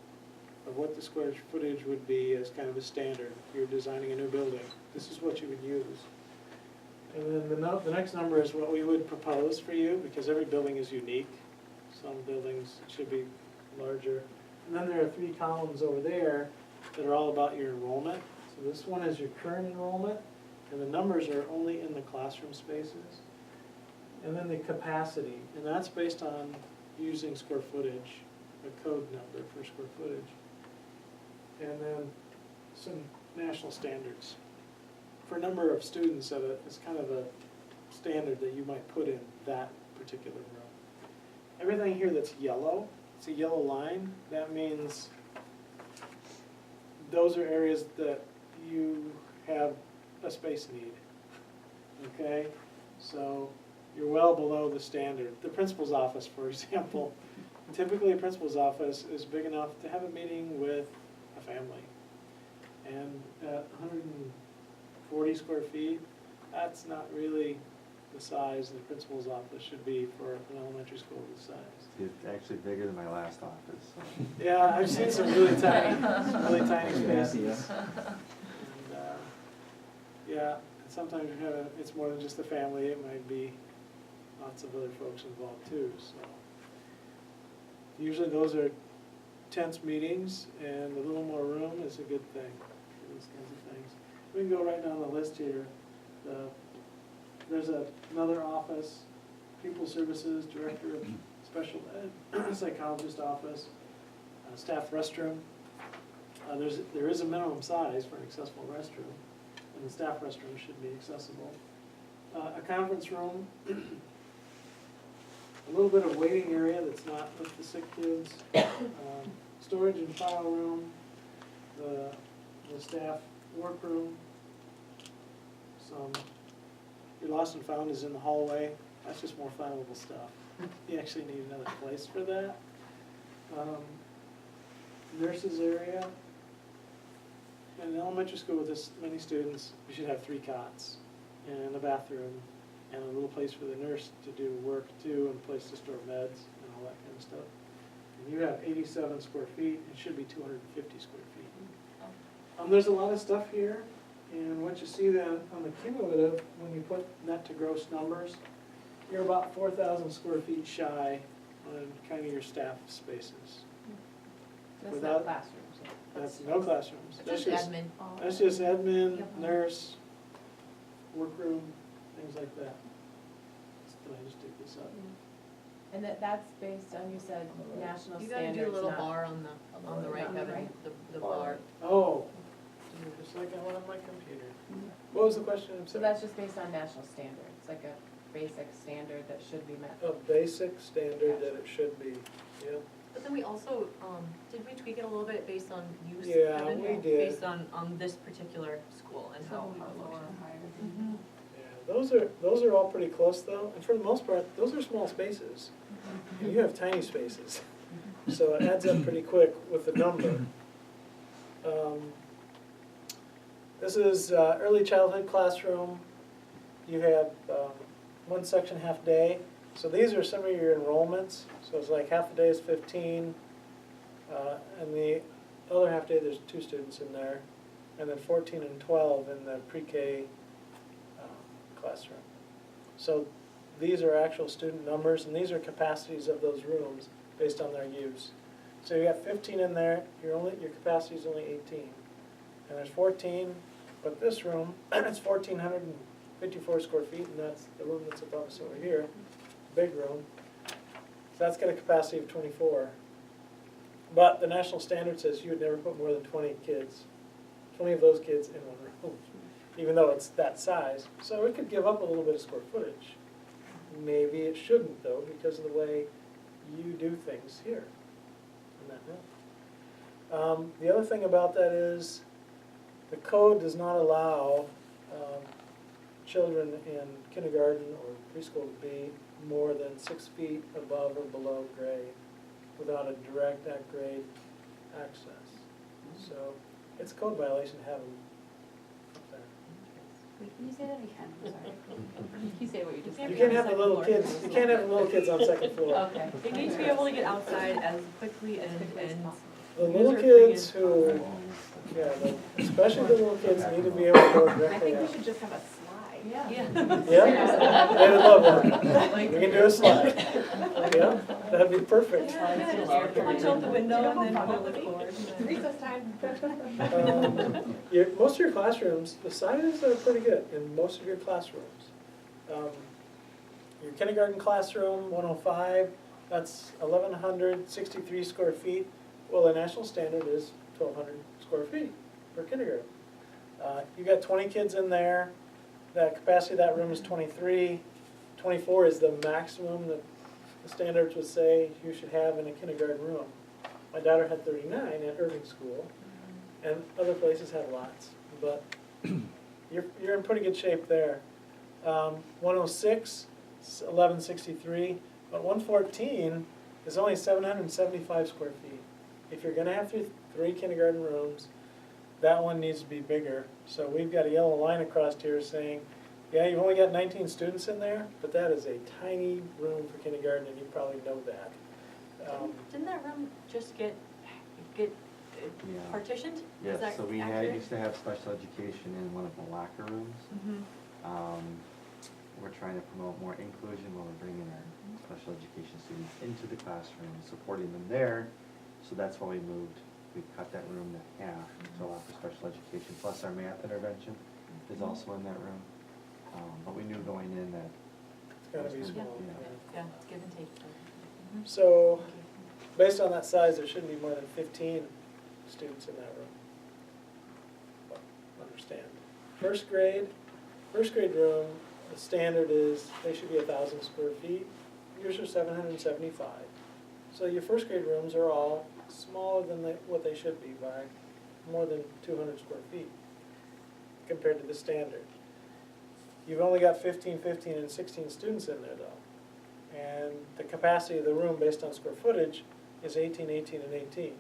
of what the square footage would be as kind of a standard. If you're designing a new building, this is what you would use. And then the next number is what we would propose for you, because every building is unique. Some buildings should be larger. And then there are 3 columns over there that are all about your enrollment. So this one is your current enrollment, and the numbers are only in the classroom spaces. And then the capacity, and that's based on using square footage, a code number for square footage. And then some national standards. For a number of students, it's kind of a standard that you might put in that particular room. Everything here that's yellow, it's a yellow line, that means those are areas that you have a space need, okay? So you're well below the standard. The principal's office, for example, typically a principal's office is big enough to have a meeting with a family. And at 140 square feet, that's not really the size the principal's office should be for an elementary school this size. It's actually bigger than my last office, so. Yeah, I've seen some really tiny spaces. Yeah. And, yeah, and sometimes you have, it's more than just the family, it might be lots of other folks involved too, so. Usually those are tense meetings, and a little more room is a good thing for those kinds of things. We can go right down the list here. There's another office, Pupil Services, Director of Special Ed, Psychologist Office, Staff Restroom. There is a minimum size for an accessible restroom, and the staff restroom should be accessible. A conference room, a little bit of waiting area that's not with the sick kids, storage and file room, the staff workroom, your lost and found is in the hallway. That's just more fileable stuff. You actually need another place for that. Nurses area. In an elementary school with this many students, you should have 3 cots and a bathroom and a little place for the nurse to do work too, and a place to store meds and all that kind of stuff. And you have 87 square feet. It should be 250 square feet. There's a lot of stuff here. And what you see then on the cumulative, when you put net to gross numbers, you're about 4,000 square feet shy on kind of your staff spaces. That's Without- not classrooms. That's no classrooms. That's just admin. That's just admin, nurse, workroom, things like that. Did I just dig this up? And that's based on, you said, national You standards, gotta do a little not- bar on the right, On the Heather, right. the bar. Oh, just like I want on my computer. What was the question? I'm So sorry. that's just based on national standards, like a basic standard that should be met. A basic standard that it should be, yeah. But then we also, did we tweak it a little bit based on use? Yeah, Evan? we did. Based on this particular school and how Some it are lower functions. or higher. Mhm. Yeah, those are all pretty close though, and for the most part, those are small spaces. And you have tiny spaces, so it adds up pretty quick with the number. This is early childhood classroom. You have one section half day. So these are some of your enrollments. So it's like half the day is 15, and the other half day there's 2 students in there, and then 14 and 12 in the pre-K classroom. So these are actual student numbers, and these are capacities of those rooms based on their use. So you got 15 in there. Your capacity is only 18, and there's 14. But this room, it's 1,454 square feet, and that's the room that's above us over here, big room. So that's got a capacity of 24. But the national standard says you would never put more than 20 of those kids in one room, even though it's that size. So it could give up a little bit of square footage. Maybe it shouldn't though, because of the way you do things here in that room. The other thing about that is the code does not allow children in kindergarten or preschool to be more than 6 feet above or below grade without a direct at grade access. So it's a code violation to have them up there. Wait, can you say that again? I'm sorry. Can you say what you just said? You can't have the little kids, you can't have the little kids on second floor. Okay. They need to be able to get outside as quickly and The little kids who, especially the little kids need to be able to go I directly think we out. should just have a slide. Yeah. Yeah, they would love that. We can do a slide. Yeah, that'd be perfect. Punch out the window and then go to the floor. Recess time. Most of your classrooms, the sizes are pretty good in most of your classrooms. Your kindergarten classroom, 105, that's 1,163 square feet. Well, the national standard is 1,200 square feet for kindergarten. You got 20 kids in there. The capacity of that room is 23. 24 is the maximum that the standards would say you should have in a kindergarten room. My daughter had 39 at Irving School, and other places have lots, but you're in pretty good shape there. 106, 1163, but 114 is only 775 square feet. If you're gonna have three kindergarten rooms, that one needs to be bigger. So we've got a yellow line across here saying, yeah, you've only got 19 students in there, but that is a tiny room for kindergarten, and you probably know that. Didn't that room just get Yeah. partitioned? Is Yes, that so we accurate? used to have special education in one of the locker rooms. We're trying to promote more inclusion when we're bringing our special education students into the classroom, supporting them there. So that's why we moved, we cut that room to half to allow for special education, plus our math intervention is also in that room. But we knew going in that. It's gotta be small. Yeah, it's give and take. So, based on that size, there shouldn't be more than 15 students in that room. Well, understand. First grade room, the standard is, they should be 1,000 square feet. Yours are 775. So your first grade rooms are all smaller than what they should be by more than 200 square feet compared to the standard. You've only got 15, 15, and 16 students in there though. And the capacity of the room based on square footage is 18, 18, and 18.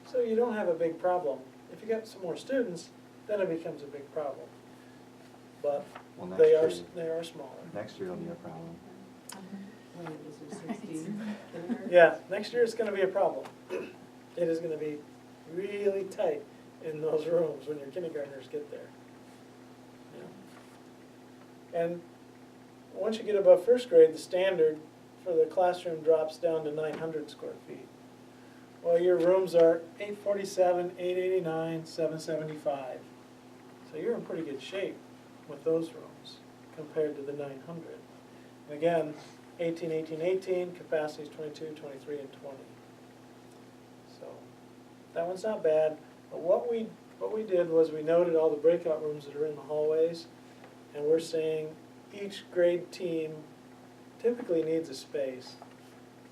So you don't have a big problem. If you got some more students, then it becomes a big problem. But Well, they next are smaller. Next year it'll be a problem. When it was there 16 kindergarten? Yeah, next year it's gonna be a problem. It is gonna be really tight in those rooms when your kindergartners get there. Yeah. And once you get above first grade, the standard for the classroom drops down to 900 square feet. Well, your rooms are 847, 889, 775. So you're in pretty good shape with those rooms compared to the 900. And again, 18, 18, 18, capacity is 22, 23, and 20. So that one's not bad. But what we did was we noted all the breakout rooms that are in the hallways, and we're saying each grade team typically needs a space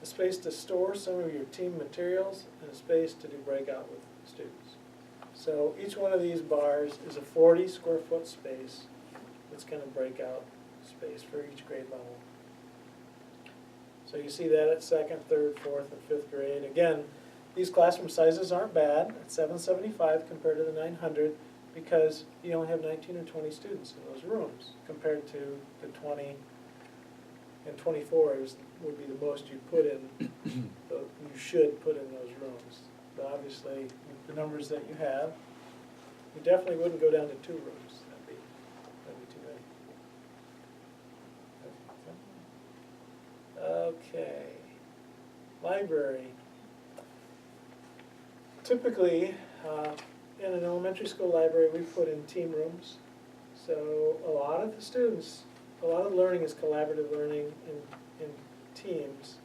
to store some of your team materials and a space to do breakout with students. So each one of these bars is a 40 square foot space that's kind of breakout space for each grade level. So you see that at second, third, fourth, and fifth grade. Again, these classroom sizes aren't bad at 775 compared to the 900 because you only have 19 or 20 students in those rooms compared to the 20 and 24 would be the most you put in, you should put in those rooms. But obviously, with the numbers that you have, you definitely wouldn't go down to 2 rooms. That'd be too many. Okay, library. Typically, in an elementary school library, we put in team rooms. So a lot of the students, a lot of learning is collaborative learning in teams.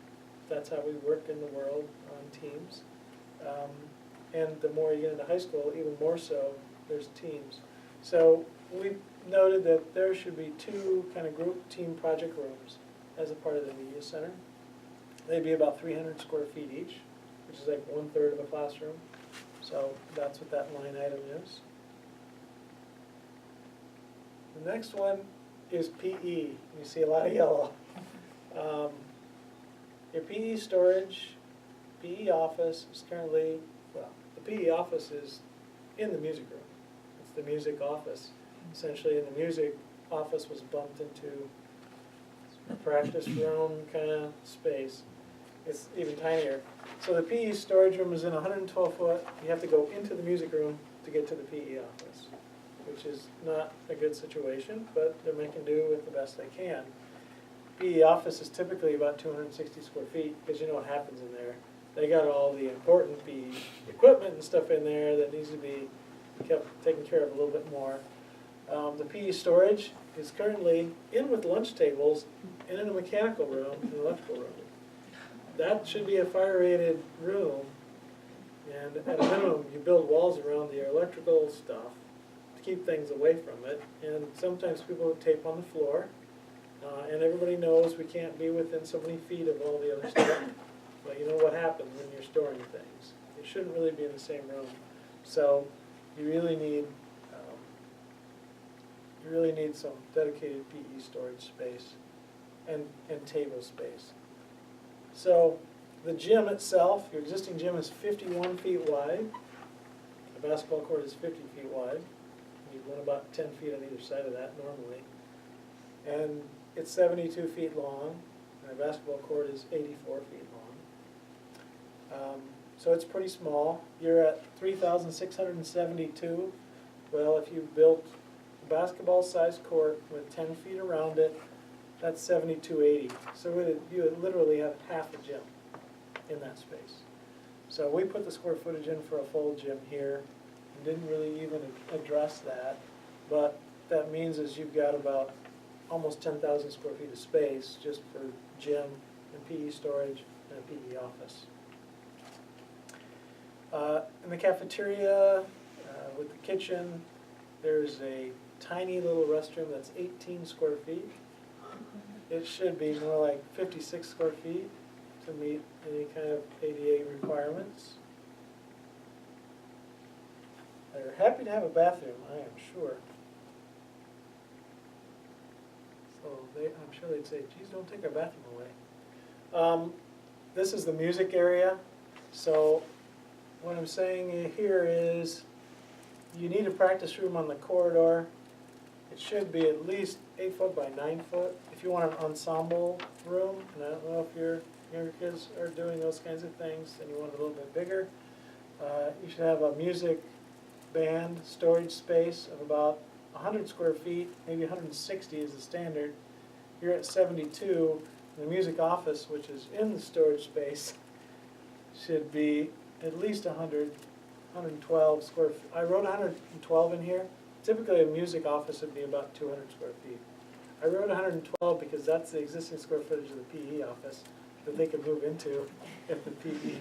That's how we work in the world, on teams. And the more you get into high school, even more so, there's teams. So we noted that there should be 2 kind of group team project rooms as a part of the media center. They'd be about 300 square feet each, which is like 1/3 of a classroom. So that's what that line item is. The next one is PE. You see a lot of yellow. Your PE storage, PE office is currently, well, the PE office is in the music room. It's the music office. Essentially, and the music office was bumped into a practice room kind of space. It's even tinier. So the PE storage room is in 112 foot. You have to go into the music room to get to the PE office, which is not a good situation, but they're making do with the best they can. PE office is typically about 260 square feet, because you know what happens in there. They got all the important PE equipment and stuff in there that needs to be kept taken care of a little bit more. The PE storage is currently in with lunch tables and in a mechanical room and an electrical room. That should be a fire-rated room, and at a minimum, you build walls around the electrical stuff to keep things away from it, and sometimes people would tape on the floor, and everybody knows we can't be within so many feet of all the other stuff, but you know what happens when you're storing things. It shouldn't really be in the same room. So you really need some dedicated PE storage space and table space. So The gym itself, your existing gym is 51 feet wide. The basketball court is 50 feet wide. You'd want about 10 feet on either side of that normally. And it's 72 feet long, and the basketball court is 84 feet long. So it's pretty small. You're at 3,672. Well, if you built a basketball-sized court with 10 feet around it, that's 7,280. So you would literally have half a gym in that space. So we put the square footage in for a full gym here, and didn't really even address that. But that means is you've got about almost 10,000 square feet of space just for gym and PE storage and a PE office. In the cafeteria, with the kitchen, there's a tiny little restroom that's 18 square feet. It should be more like 56 square feet to meet any kind of ADA requirements. They're happy to have a bathroom, I am sure. So I'm sure they'd say, geez, don't take our bathroom away. This is the music area. So what I'm saying here is you need a practice room on the corridor. It should be at least 8 foot by 9 foot. If you want an ensemble room, and I don't know if your younger kids are doing those kinds of things, and you want it a little bit bigger, you should have a music band storage space of about 100 square feet, maybe 160 is the standard. You're at 72. The music office, which is in the storage space, should be at least 100, 112 square feet. I wrote 112 in here. Typically a music office would be about 200 square feet. I wrote 112 because that's the existing square footage of the PE office that they could move into if the PE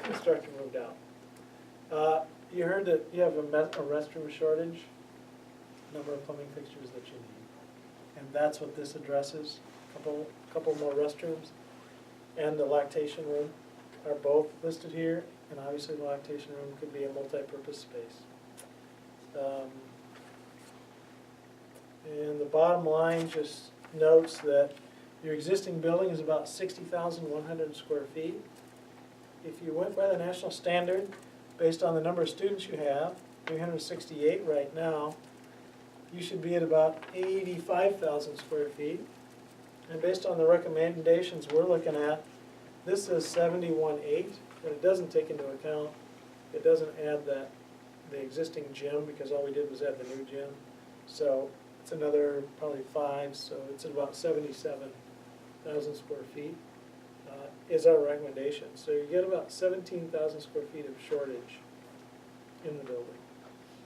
instructor moved out. You heard that you have a restroom shortage, number of plumbing fixtures that you need. And that's what this addresses. Couple more restrooms. And the lactation room are both listed here, and obviously the lactation room could be a multi-purpose space. And the bottom line just notes that your existing building is about 60,100 square feet. If you went by the national standard, based on the number of students you have, 368 right now, you should be at about 85,000 square feet. And based on the recommendations we're looking at, this is 71.8, but it doesn't take into account, it doesn't add the existing gym, because all we did was add the new gym. So it's another probably 5, so it's at about 77,000 square feet is our recommendation. So you get about 17,000 square feet of shortage in the building,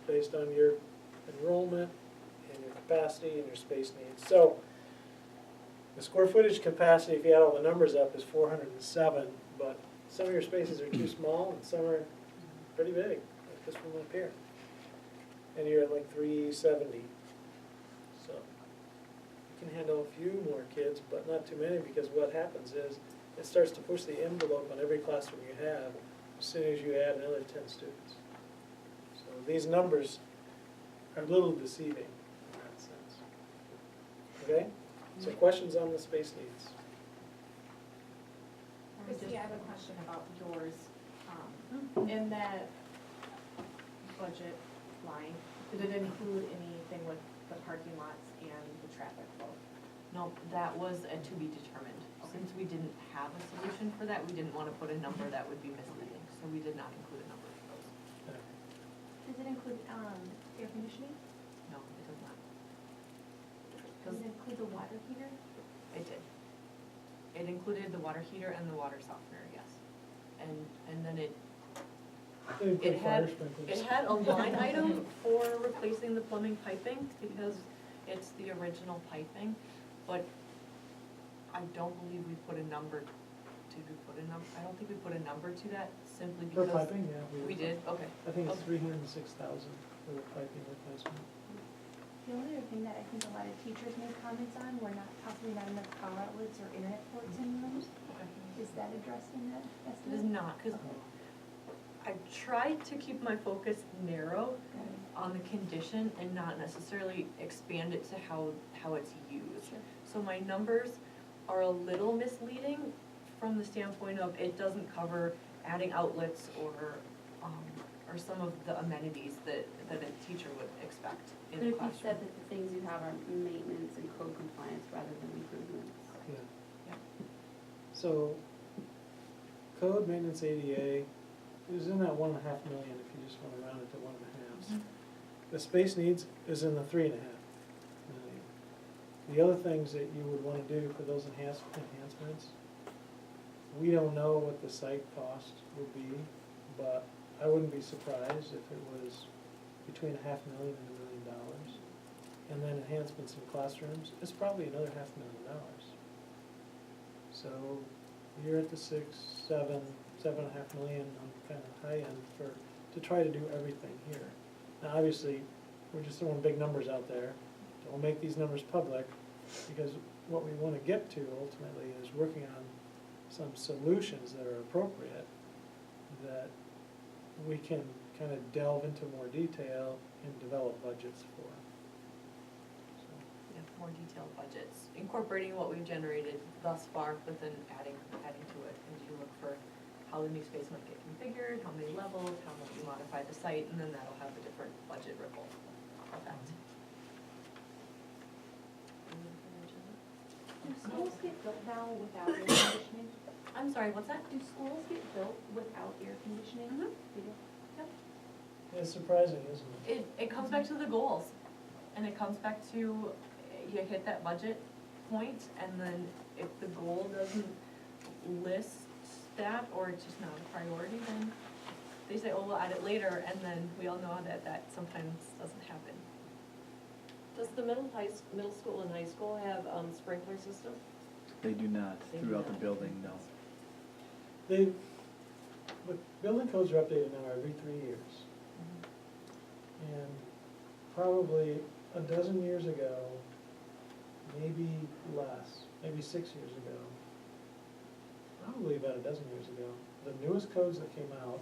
based on your enrollment and your capacity and your space needs. So the square footage capacity, if you add all the numbers up, is 407, but some of your spaces are too small and some are pretty big, like this one up here. And you're at like 370. So you can handle a few more kids, but not too many, because what happens is it starts to push the envelope on every classroom you have as soon as you add another 10 students. So these numbers are a little deceiving in that sense. Okay? So questions on the space needs? Christie, I have a question about yours. In that budget line, did it include anything with the parking lots and the traffic flow? No, that was to be determined. Since we didn't have a solution for that, we didn't want to put a number that would be misleading, so we did not include a number for those. Does it include air conditioning? No, it does not. Does it include the water heater? It did. It included the water heater and the water softener, yes. And then it had a line item for replacing the plumbing piping, because it's the original piping, but I don't believe we put a number. Did we put a number? I don't think we put a number to that, simply For because. piping, yeah. We did, okay. I think it's Okay. 306,000 for the piping replacement. The only other thing that I think a lot of teachers made comments on were possibly not enough power outlets or internet ports in rooms. Is that addressed in that It is estimate? not, because I tried to keep my focus narrow on the condition and not necessarily expand it to how it's used. Sure. So my numbers are a little misleading from the standpoint of it doesn't cover adding outlets or some of the amenities that a teacher would expect in But the if you classroom. said that the things you have are maintenance and code compliance rather than improvements. Yeah. Yeah. So, code maintenance ADA is in that 1.5 million if you just wanna round it to 1.5. The space needs is in the 3.5 million. The other things that you would wanna do for those enhancements, we don't know what the site cost would be, but I wouldn't be surprised if it was between $500,000 and $1 million. And then enhancements in classrooms, it's probably another $500,000. So you're at the 6, 7, 7.5 million on kind of high end to try to do everything here. Now, obviously, we're just throwing big numbers out there. Don't make these numbers public, because what we want to get to ultimately is working on some solutions that are appropriate, that we can kind of delve into more detail and develop budgets for. So, Yeah, more detailed budgets, incorporating what we've generated thus far, but then adding to it as you look for how the new space might get configured, how many levels, how might you modify the site, and then that'll have a different budget ripple effect. Do schools get built now without air conditioning? I'm sorry, what's that? Do schools get built without air conditioning? Mhm. They do? it's surprising, isn't it? It comes back to the goals, and it comes back to, you hit that budget point, and then if the goal doesn't list that, or it's just not a priority, then they say, oh, we'll add it later, and then we all know that sometimes doesn't happen. Does the middle school and high school have sprinkler system? They do not, They do throughout the not. building, no. The building codes are updated now every 3 years. And probably a dozen years ago, maybe less, maybe 6 years ago, probably about a dozen years ago, the newest codes that came out,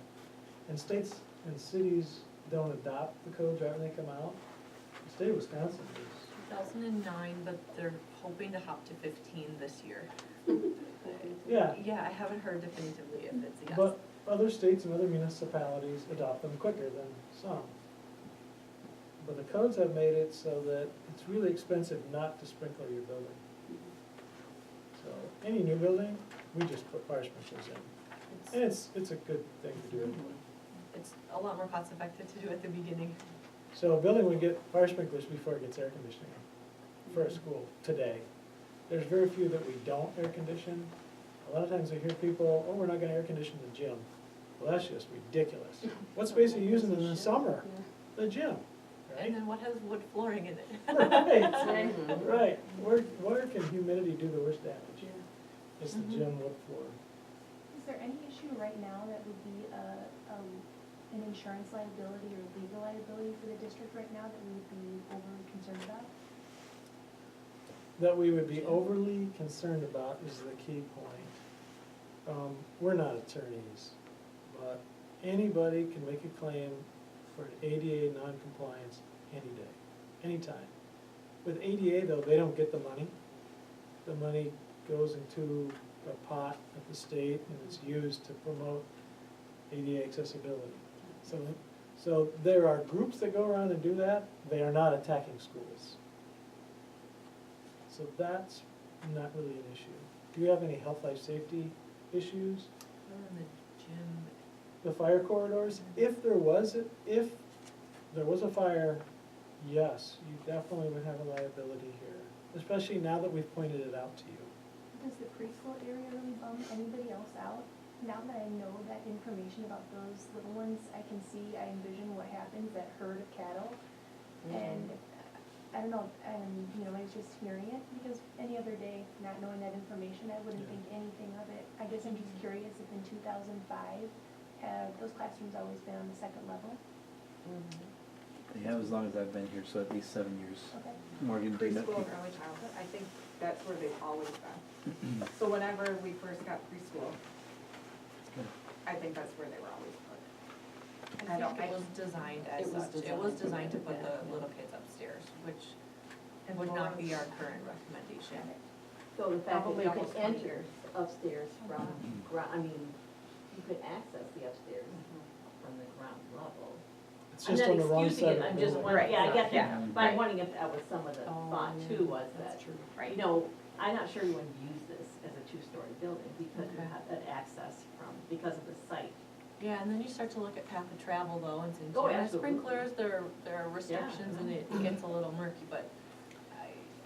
and states and cities don't adopt the codes right when they come out. The state of Wisconsin is, 2009, but they're hoping to hop to 15 this year. yeah, Yeah, I haven't heard definitively if it's a yes. but other states and other municipalities adopt them quicker than some. But the codes have made it so that it's really expensive not to sprinkler your building. So, any new building, we just put fire sprinklers in. And it's a good thing to do anyway. It's a lot more cost effective to do at the beginning. So a building would get fire sprinklers before it gets air conditioning for a school today. There's very few that we don't air condition. A lot of times I hear people, oh, we're not gonna air condition the gym. Well, that's just ridiculous. What space are you using in the summer? The gym, And right? then what has wood flooring in it? Right, right. Where can humidity do the worst damage? It's the Mhm. gym wood floor. Is there any issue right now that would be an insurance liability or legal liability for the district right now that we would be overly concerned about? That we would be overly concerned about is the key point. We're not attorneys, but anybody can make a claim for an ADA non-compliance any day, anytime. With ADA though, they don't get the money. The money goes into a pot at the state and it's used to promote ADA accessibility. So there are groups that go around and do that, they are not attacking schools. So that's not really an issue. Do you have any health, life, safety issues? In the gym. The fire corridors, if there was a fire, yes, you definitely would have a liability here, especially now that we've pointed it out to you. Does the preschool area really bum anybody else out? Now that I know that information about those little ones, I can see, I envision what happens, that herd of cattle. And I don't know, I was just hearing it, because any other day, not knowing that information, I wouldn't think anything of it. I guess I'm just curious if in 2005, have those classrooms always been on the second level? They have as long as I've been here, so at least 7 years. Okay. Morgan, do you know- Preschool and early childhood, I think that's where they've always been. So whenever we first got preschool, I think that's where they were always put. And I don't, It was designed as It was such. It was designed designed to put that, the yeah. little kids upstairs, which would not be our current recommendation. So the fact that Probably you can almost 20 enter years. upstairs from ground, I mean, you could access the upstairs from the ground level. It's just on the wrong side of the I'm just building. wondering, yeah, I get Yeah, that, but I'm wondering if that was some of the Oh, thought yeah, too, was that's that, true. you know, I'm not sure you would use this as a two-story building because you Okay. have that access from, because of the site. Yeah, and then you start to look at path of travel though, and things, Oh, yeah, absolutely. sprinklers, there are restrictions, and it gets a little murky, but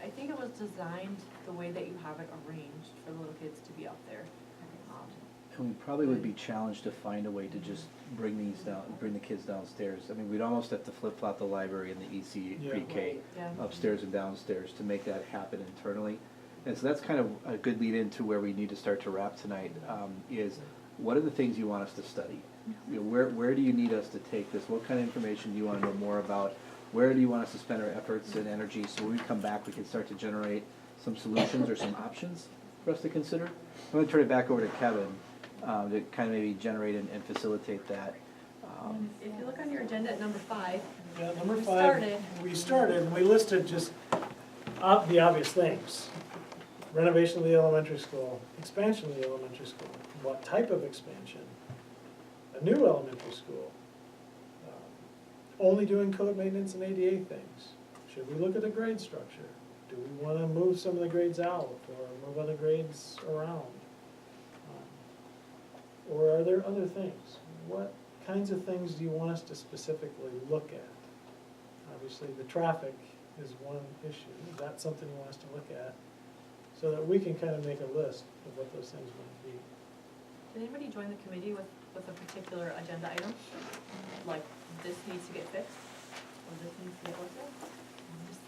I think it was designed the way that you have it arranged for the little kids to be up there. And we probably would be challenged to find a way to just bring the kids downstairs. I mean, we'd almost have to flip-flop the library and the EC Yeah. pre-K Yeah. upstairs and downstairs to make that happen internally. And so that's kind of a good lead into where we need to start to wrap tonight, is what are the things you want us to study? You know, where do you need us to take this? What kind of information do you want to know more about? Where do you want us to spend our efforts and energy, so when we come back, we can start to generate some solutions or some options for us to consider? I'm gonna turn it back over to Kevin, to kind of maybe generate and facilitate that. If you look on your agenda at number 5, Yeah, number We 5, started. we started, and we listed just the obvious things. Renovation of the elementary school, expansion of the elementary school, what type of expansion? A new elementary school. Only doing code maintenance and ADA things. Should we look at the grade structure? Do we wanna move some of the grades out or move other grades around? Or are there other things? What kinds of things do you want us to specifically look at? Obviously, the traffic is one issue. Is that something you want us to look at? So that we can kind of make a list of what those things might be. did anybody join the committee with a particular agenda item? Like, this needs to get fixed, or this needs to get looked at? I'm just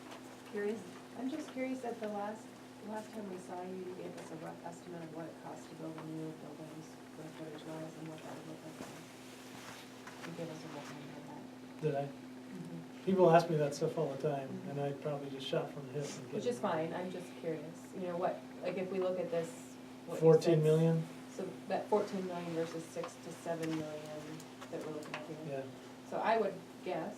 curious. I'm just curious, at the last time we saw you, you gave us a rough estimate of what it costs to build a new building, square footage wise, and what that would look like. You gave us a rough number of that. Did I? People ask me that stuff all the time, and I probably just shot from the hip. and Which get- is fine, I'm just curious, you know, what, like, if we look at this, what you 14 said, million? So that 14 million versus 6 to 7 million that we're looking at here. Yeah. So I would guess,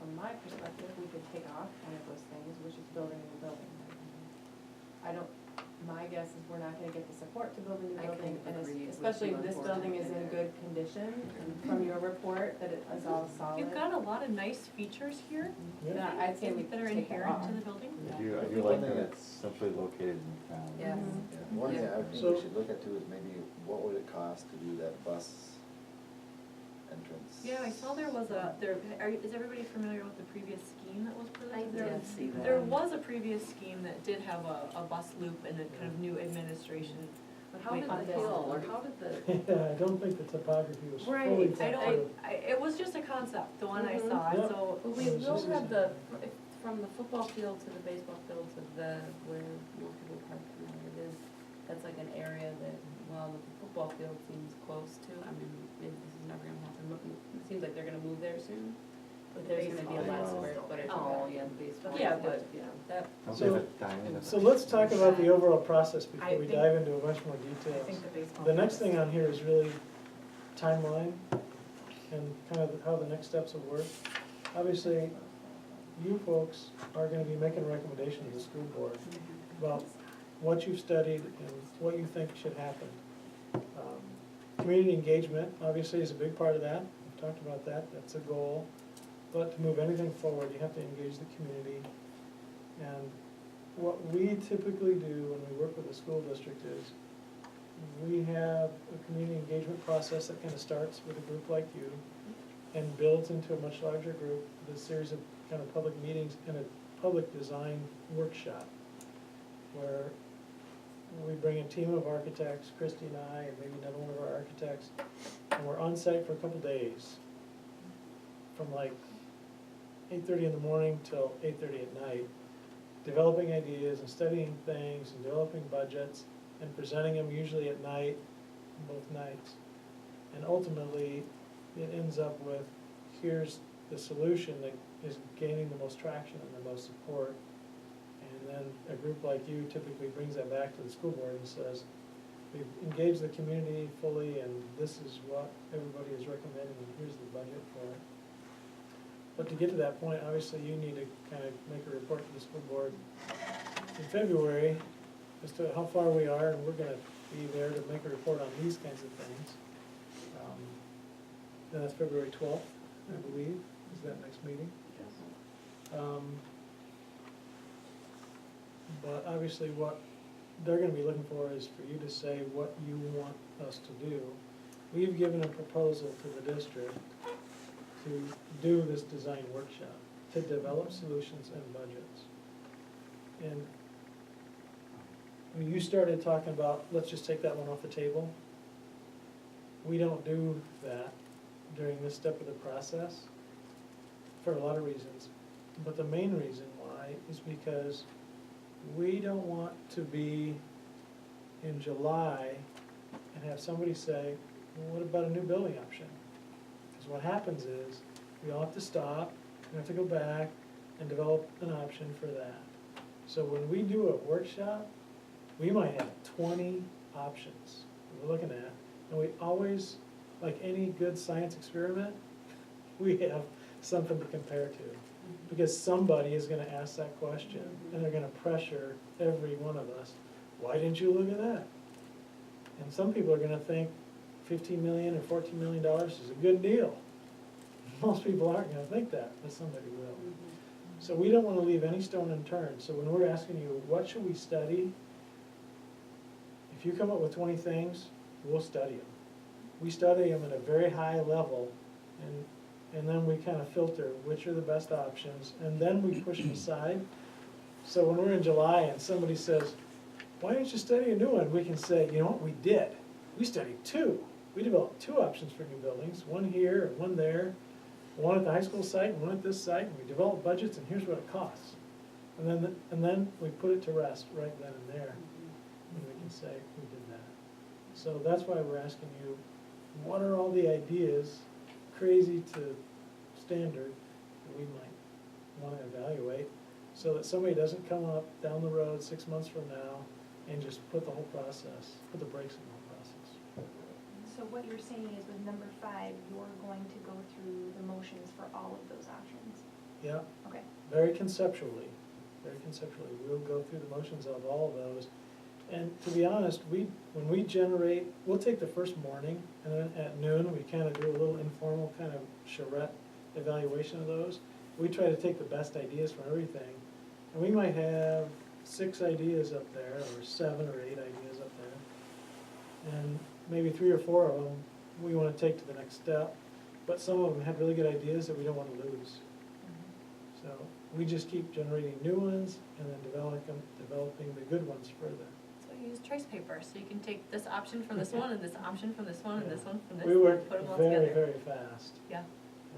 from my perspective, we could take off one of those things, which is building a new building. I don't, my guess is we're not gonna get the support to build a new I can building, and agree with especially you if this on building is in 14 good condition, and from your report, that it is all solid. You've got a lot of nice features here Then I'd say we that are take that inherent off. to the building. I do Yeah. like that it's centrally located in town. Yes. Yeah, one thing I would think So- we should look at too is maybe what would it cost to do that bus entrance? Yeah, I saw there was is everybody familiar with the previous scheme that was presented? I did see that. There was a previous scheme that did have a bus loop and a kind of new administration. But how did on the this. hill, or how did the, Yeah, I don't think the topography was fully Right, thought I don't, through. it was just a concept, the one I Mhm. saw, Yeah. so. But we will have from the football field to the baseball field to where most people park, you know, it is, that's like an area that, while the football field seems close to, I mean, maybe this is never gonna happen, but it seems like they're gonna move there soon. But there's gonna be a lot of Baseball. square footage. oh, yeah, the baseball. Yeah, but, you know, that, Don't So- they have a diamond? So let's talk about the overall process before I we think- dive into a bunch more I details. think the baseball. The next thing on here is really timeline and kind of how the next steps will work. Obviously, you folks are gonna be making a recommendation to the school board about what you've studied and what you think should happen. Community engagement, obviously, is a big part of that. We've talked about that, that's a goal. But to move anything forward, you have to engage the community. And what we typically do when we work with the school district is, we have a community engagement process that kind of starts with a group like you and builds into a much larger group, with a series of kind of public meetings and a public design workshop, where we bring a team of architects, Christy and I, and maybe another one of our architects, and we're on site for a couple days, from like 8:30 in the morning till 8:30 at night, developing ideas and studying things and developing budgets and presenting them usually at night, both nights. And ultimately, it ends up with, here's the solution that is gaining the most traction and the most support. And then a group like you typically brings that back to the school board and says, we've engaged the community fully and this is what everybody is recommending and here's the budget for it. But to get to that point, obviously you need to kind of make a report to the school board in February as to how far we are, and we're gonna be there to make a report on these kinds of things. And that's February 12th, I believe, is that next meeting. But obviously what they're gonna be looking for is for you to say what you want us to do. We've given a proposal to the district to do this design workshop, to develop solutions and budgets. And when you started talking about, let's just take that one off the table, we don't do that during this step of the process for a lot of reasons. But the main reason why is because we don't want to be in July and have somebody say, well, what about a new building option? Because what happens is, we all have to stop, we have to go back and develop an option for that. So when we do a workshop, we might have 20 options we're looking at, and we always, like any good science experiment, we have something to compare to. Because somebody is gonna ask that question, and they're gonna pressure every one of us, why didn't you look at that? And some people are gonna think 15 million or 14 million dollars is a good deal. Most people aren't gonna think that, but somebody will. So we don't wanna leave any stone unturned, so when we're asking you, what should we study? If you come up with 20 things, we'll study them. We study them at a very high level, and then we kind of filter which are the best options, and then we push them aside. So when we're in July and somebody says, why didn't you study a new one? We can say, you know what, we did. We studied two. We developed two options for new buildings, one here and one there, one at the high school site and one at this site, and we developed budgets, and here's what it costs. And then we put it to rest right then and there, and we can say, we did that. So that's why we're asking you, what are all the ideas, crazy to standard, that we might wanna evaluate, so that somebody doesn't come up down the road 6 months from now and just put the whole process, put the brakes on the whole process. So what you're saying is with number 5, you're going to go through the motions for all of those options? Yeah, Okay. very conceptually, we'll go through the motions of all of those. And to be honest, when we generate, we'll take the first morning, and then at noon, we kind of do a little informal kind of charrette evaluation of those. We try to take the best ideas from everything, and we might have 6 ideas up there, or 7 or 8 ideas up there. And maybe 3 or 4 of them, we want to take to the next step, but some of them have really good ideas that we don't want to lose. So we just keep generating new ones, and then developing the good ones further. So you use trace paper, so you can take this option from this one, and this option from this one, and this one from this, We and work put them all very, together. very fast, Yeah.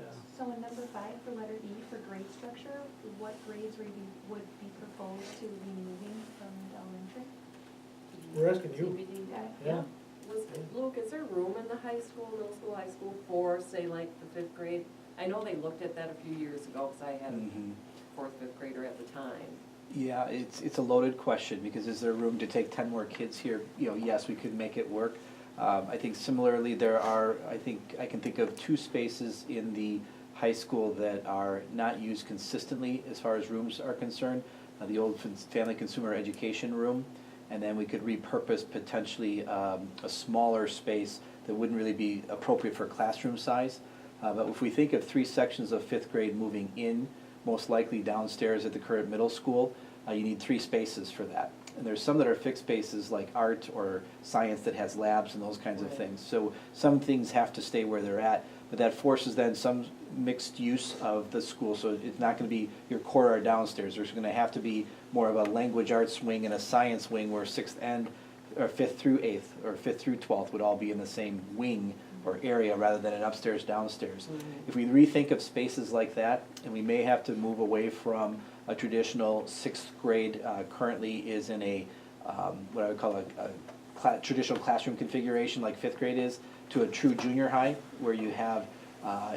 yeah. So in number 5, for letter E, for grade structure, what grades would be proposed to be moving from elementary? We're asking you, TBD. yeah. Luke, is there room in the high school, middle school, high school for, say, like the 5th grade? I know they looked at that a few years ago, because I had a 4th, 5th grader at the time. Yeah, it's a loaded question, because is there room to take 10 more kids here? You know, yes, we could make it work. I think similarly, there are, I can think of 2 spaces in the high school that are not used consistently as far as rooms are concerned. The old family consumer education room, and then we could repurpose potentially a smaller space that wouldn't really be appropriate for classroom size. But if we think of 3 sections of 5th grade moving in, most likely downstairs at the current middle school, you need 3 spaces for that. And there's some that are fixed spaces like art or science that has labs and those kinds of things. So some things have to stay where they're at, but that forces then some mixed use of the school. So it's not gonna be your core art downstairs. There's gonna have to be more of a language arts wing and a science wing where 6th and, or 5th through 8th, or 5th through 12th would all be in the same wing or area rather than an upstairs, downstairs. If we rethink of spaces like that, and we may have to move away from a traditional 6th grade, currently is in a, what I would call a traditional classroom configuration like 5th grade is, to a true junior high, where you have,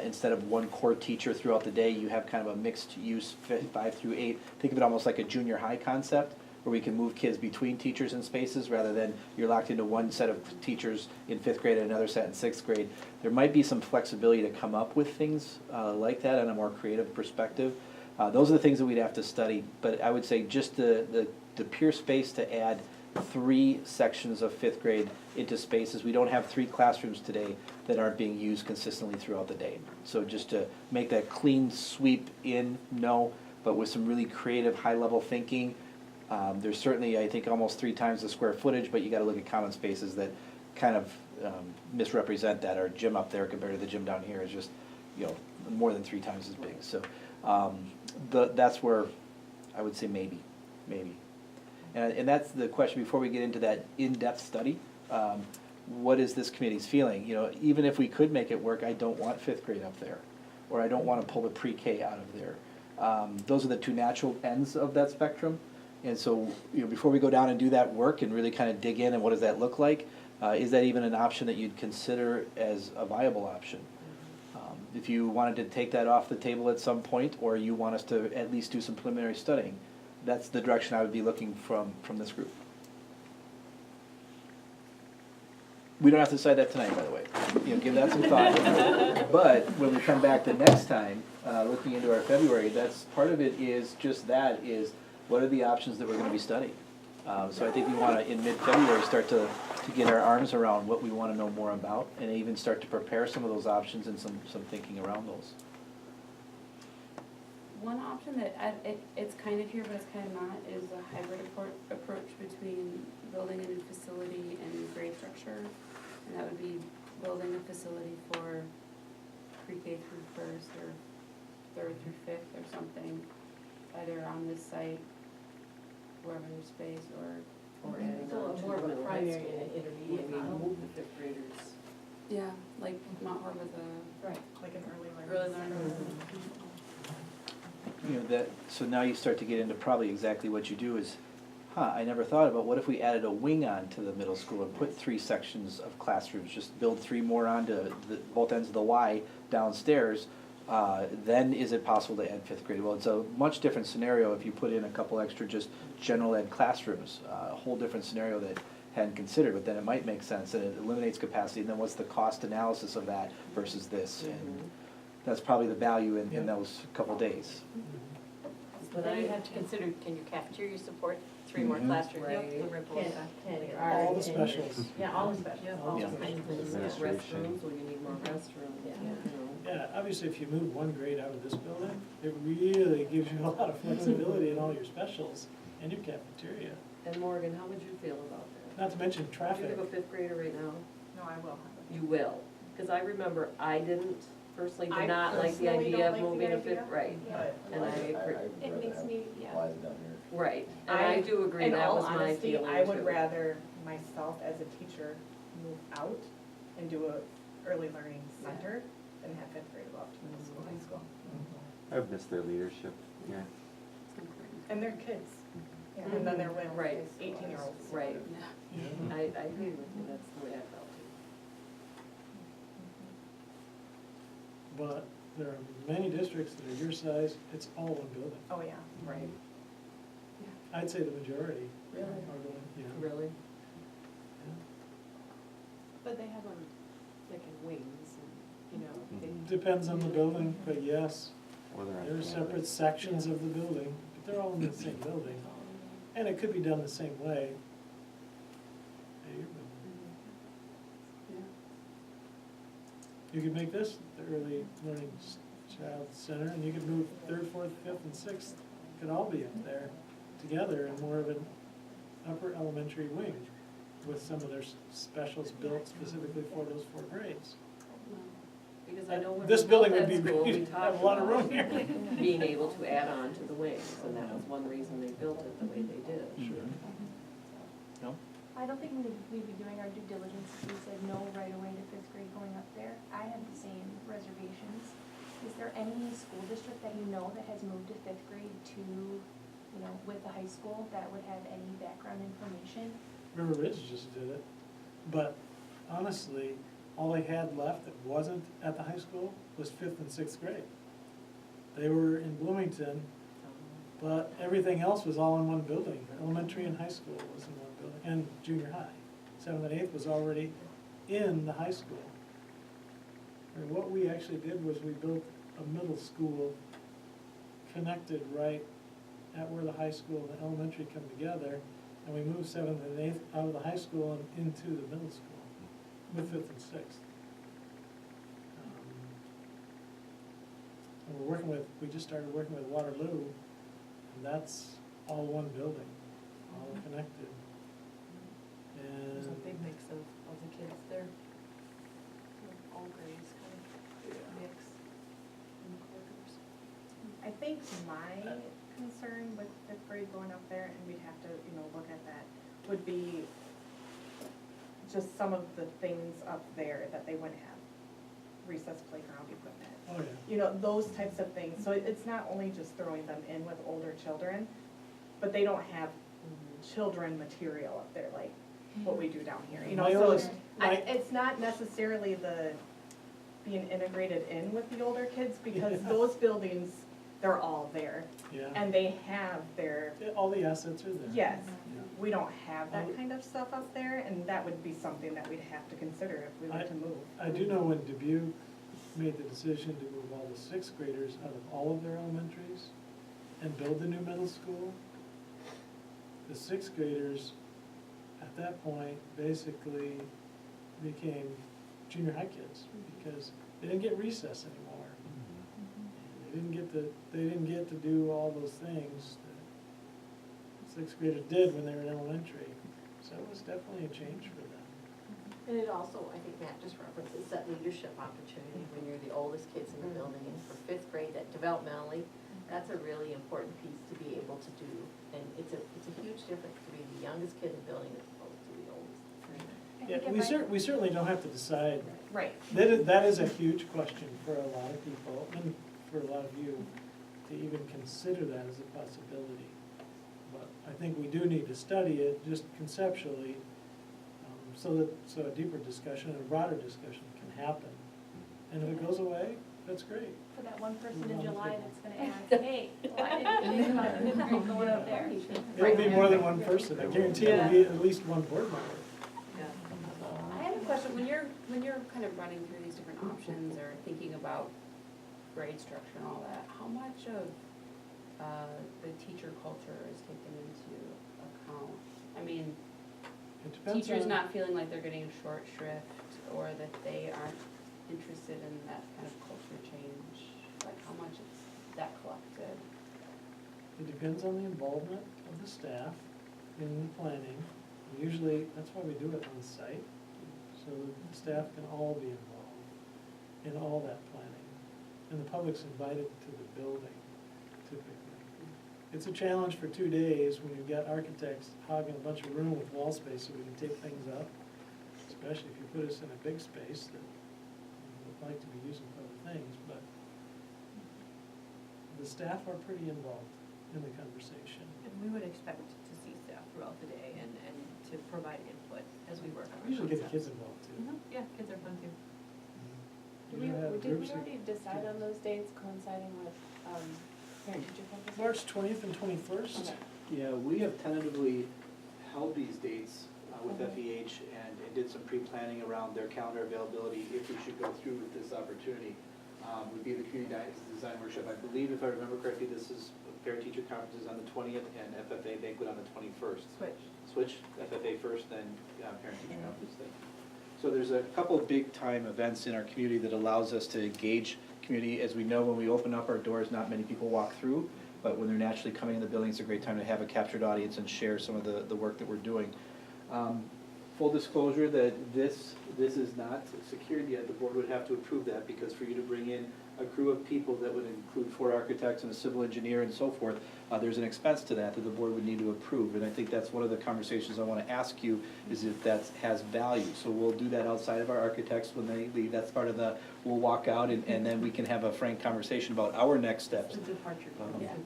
instead of one core teacher throughout the day, you have kind of a mixed use 5 through 8. Think of it almost like a junior high concept, where we can move kids between teachers and spaces rather than you're locked into one set of teachers in 5th grade and another set in 6th grade. There might be some flexibility to come up with things like that on a more creative perspective. Those are the things that we'd have to study, but I would say just the pure space to add 3 sections of 5th grade into spaces. We don't have 3 classrooms today that aren't being used consistently throughout the day. So just to make that clean sweep in, no, but with some really creative, high-level thinking. There's certainly, I think, almost 3 times the square footage, but you gotta look at common spaces that kind of misrepresent that. Our gym up there compared to the gym down here is just, you know, more than 3 times as big. So that's where I would say maybe. And that's the question, before we get into that in-depth study, what is this committee's feeling? You know, even if we could make it work, I don't want 5th grade up there, or I don't wanna pull the pre-K out of there. Those are the 2 natural ends of that spectrum. And so, you know, before we go down and do that work and really kind of dig in and what does that look like, is that even an option that you'd consider as a viable option? If you wanted to take that off the table at some point, or you want us to at least do some preliminary studying, that's the direction I would be looking from this group. We don't have to decide that tonight, by the way. You know, give that some thought. But when we come back the next time, looking into our February, that's, part of it is just that, is what are the options that we're gonna be studying? So I think we wanna, in mid-February, start to get our arms around what we wanna know more about, and even start to prepare some of those options and some thinking around those. One option that, it's kind of here, but it's kind of not, is a hybrid approach between building a new facility and grade structure. And that would be building a facility for pre-K through 1st, or 3rd through 5th, or something, either on this site, wherever there's space, or adding on to more of a primary and intermediate model. Move the 5th graders. yeah, like Mount Horeb with a Right, like an early learning. You know, that, so now you start to get into probably exactly what you do is, I never thought about, what if we added a wing on to the middle school and put 3 sections of classrooms, just build 3 more onto both ends of the Y downstairs, then is it possible to add 5th grade? Well, it's a much different scenario if you put in a couple extra just general ed classrooms, a whole different scenario that hadn't considered, but then it might make sense, and it eliminates capacity, and then what's the cost analysis of that versus this? And that's probably the value in those couple days. But Then I you have to consider, can your cafeteria support 3 more Mhm. classrooms? Right. The ripple effect. All the specials. Yeah, all the specials. All the Yeah. Administration. Restrooms, when you need more restrooms, Yeah. you know. Yeah, obviously, if you move 1 grade out of this building, it really gives you a lot of flexibility in all your specials and your cafeteria. And Morgan, how would you feel about that? Not to mention Do you traffic. have a 5th grader right now? No, I will have it. You will, because I remember I didn't, personally I did not like the personally idea don't of like the moving a idea. 5th, right, But and I agree, It makes me, yeah. Why is it down here? right, and I do agree, In that all was my honesty, feeling too. I would rather myself as a teacher move out and do a early learning center than have 5th grade go up to middle school, high school. I've missed their leadership, yeah. And they're kids, and then they're with Right. 18-year-olds. Right, Yeah. I agree with you, that's the way I felt too. But there are many districts that are your size, it's all one building. Oh, yeah. Right. I'd say the majority Really? are going, yeah. Really? But they have them like in wings and, you know, they. Depends on the building, but yes, Or they're on there are campus. separate sections of the building, but they're all in the same building. And it could be done the same way. You could make this the early learning child center, and you could move 3rd, 4th, 5th, and 6th, could all be up there together in more of an upper elementary wing with some of their specials built specifically for those 4 grades. Because I know when we This built building would that be, school, we have talked a lot of about room here. being able to add on to the wings, and that was one reason they built it the way they did. No? I don't think we'd be doing our due diligence if we said no right away to 5th grade going up there. I have the same reservations. Is there any school district that you know that has moved to 5th grade to, you know, with the high school that would have any background information? River Ridge just did it, but honestly, all they had left that wasn't at the high school was 5th and 6th grade. They were in Bloomington, but everything else was all in one building. Elementary and high school was in one building, and junior high. 7th and 8th was already in the high school. And what we actually did was we built a middle school connected right at where the high school and the elementary come together, and we moved seventh and eighth out of the high school and into the middle school with fifth and sixth. And we just started working with Waterloo, and that's all one building, all connected. There's a And big mix of the kids there. All grades kind of mix in the corridors. I think my concern with fifth grade going up there, and we'd have to, look at that, would be just some of the things up there that they wouldn't have. Recess playground equipment. oh yeah. Those types of things. So it's not only just throwing them in with older children, but they don't have children material up there like what we do down here, My so oldest- it's not necessarily the being integrated in with the older kids, because those buildings, they're all there, Yeah, and they have their, all the assets are there. yes, Yeah. we don't have Oh. that kind of stuff up there, and that would be something that we'd have to consider if we were to move. I do know when Dubuque made the decision to move all the sixth graders out of all of their elementaries and build the new middle school, the sixth graders at that point basically became junior high kids because they didn't get recess anymore. They didn't get to do all those things that sixth graders did when they were in elementary. So it was definitely a change for them. And it also, I think Matt just references that leadership opportunity when you're the oldest kids in the building, and for fifth grade, that developmentally, that's a really important piece to be able to do. And it's a huge difference to be the youngest kid in the building as opposed to the oldest. I Yeah, think we if I- we certainly don't have to decide. Right. That is a huge question for a lot of people, and for a lot of you, to even consider that as a possibility. But I think we do need to study it, just conceptually, so a deeper discussion and a broader discussion can happen. And if it goes away, that's great. For that one person in July that's gonna ask, hey, why didn't you think about the fifth grade going up there? It'll be more than one person, I guarantee it'll be at least one board member. I have a question, when you're kind of running through these different options or thinking about grade structure and all that, how much of the teacher culture is taken into account? I mean, It depends teachers on- not feeling like they're getting short shrift, or that they aren't interested in that kind of culture change, like how much is that collected? It depends on the involvement of the staff in the planning. Usually, that's why we do it on site, so the staff can all be involved in all that planning. And the public's invited to the building typically. It's a challenge for 2 days when you've got architects hogging a bunch of room with wall space so we can take things up, especially if you put us in a big space that we'd like to be using for other things, but the staff are pretty involved in the conversation. And we would expect to see staff throughout the day and to provide input as we work on our Usually get the concepts. kids involved too. Yeah, kids are fun too. Did we already decide on those dates coinciding with parent-teacher conferences? March 20th and 21st. Yeah, we have tentatively held these dates with FEH and did some pre-planning around their calendar availability if we should go through with this opportunity. Would be the community design workshop. I believe, if I remember correctly, this is parent-teacher conferences on the 20th and FFA banquet on the 21st. Switch, FFA first, then parent-teacher conference thing. So there's a couple of big-time events in our community that allows us to engage community. As we know, when we open up our doors, not many people walk through, but when they're naturally coming in the building, it's a great time to have a captured audience and share some of the work that we're doing. Full disclosure that this is not secured yet. The board would have to approve that, because for you to bring in a crew of people that would include 4 architects and a civil engineer and so forth, there's an expense to that the board would need to approve. And I think that's one of the conversations I want to ask you, is if that has value. So we'll do that outside of our architects when they leave. That's part of we'll walk out and then we can have a frank conversation about our next steps. It's a departure.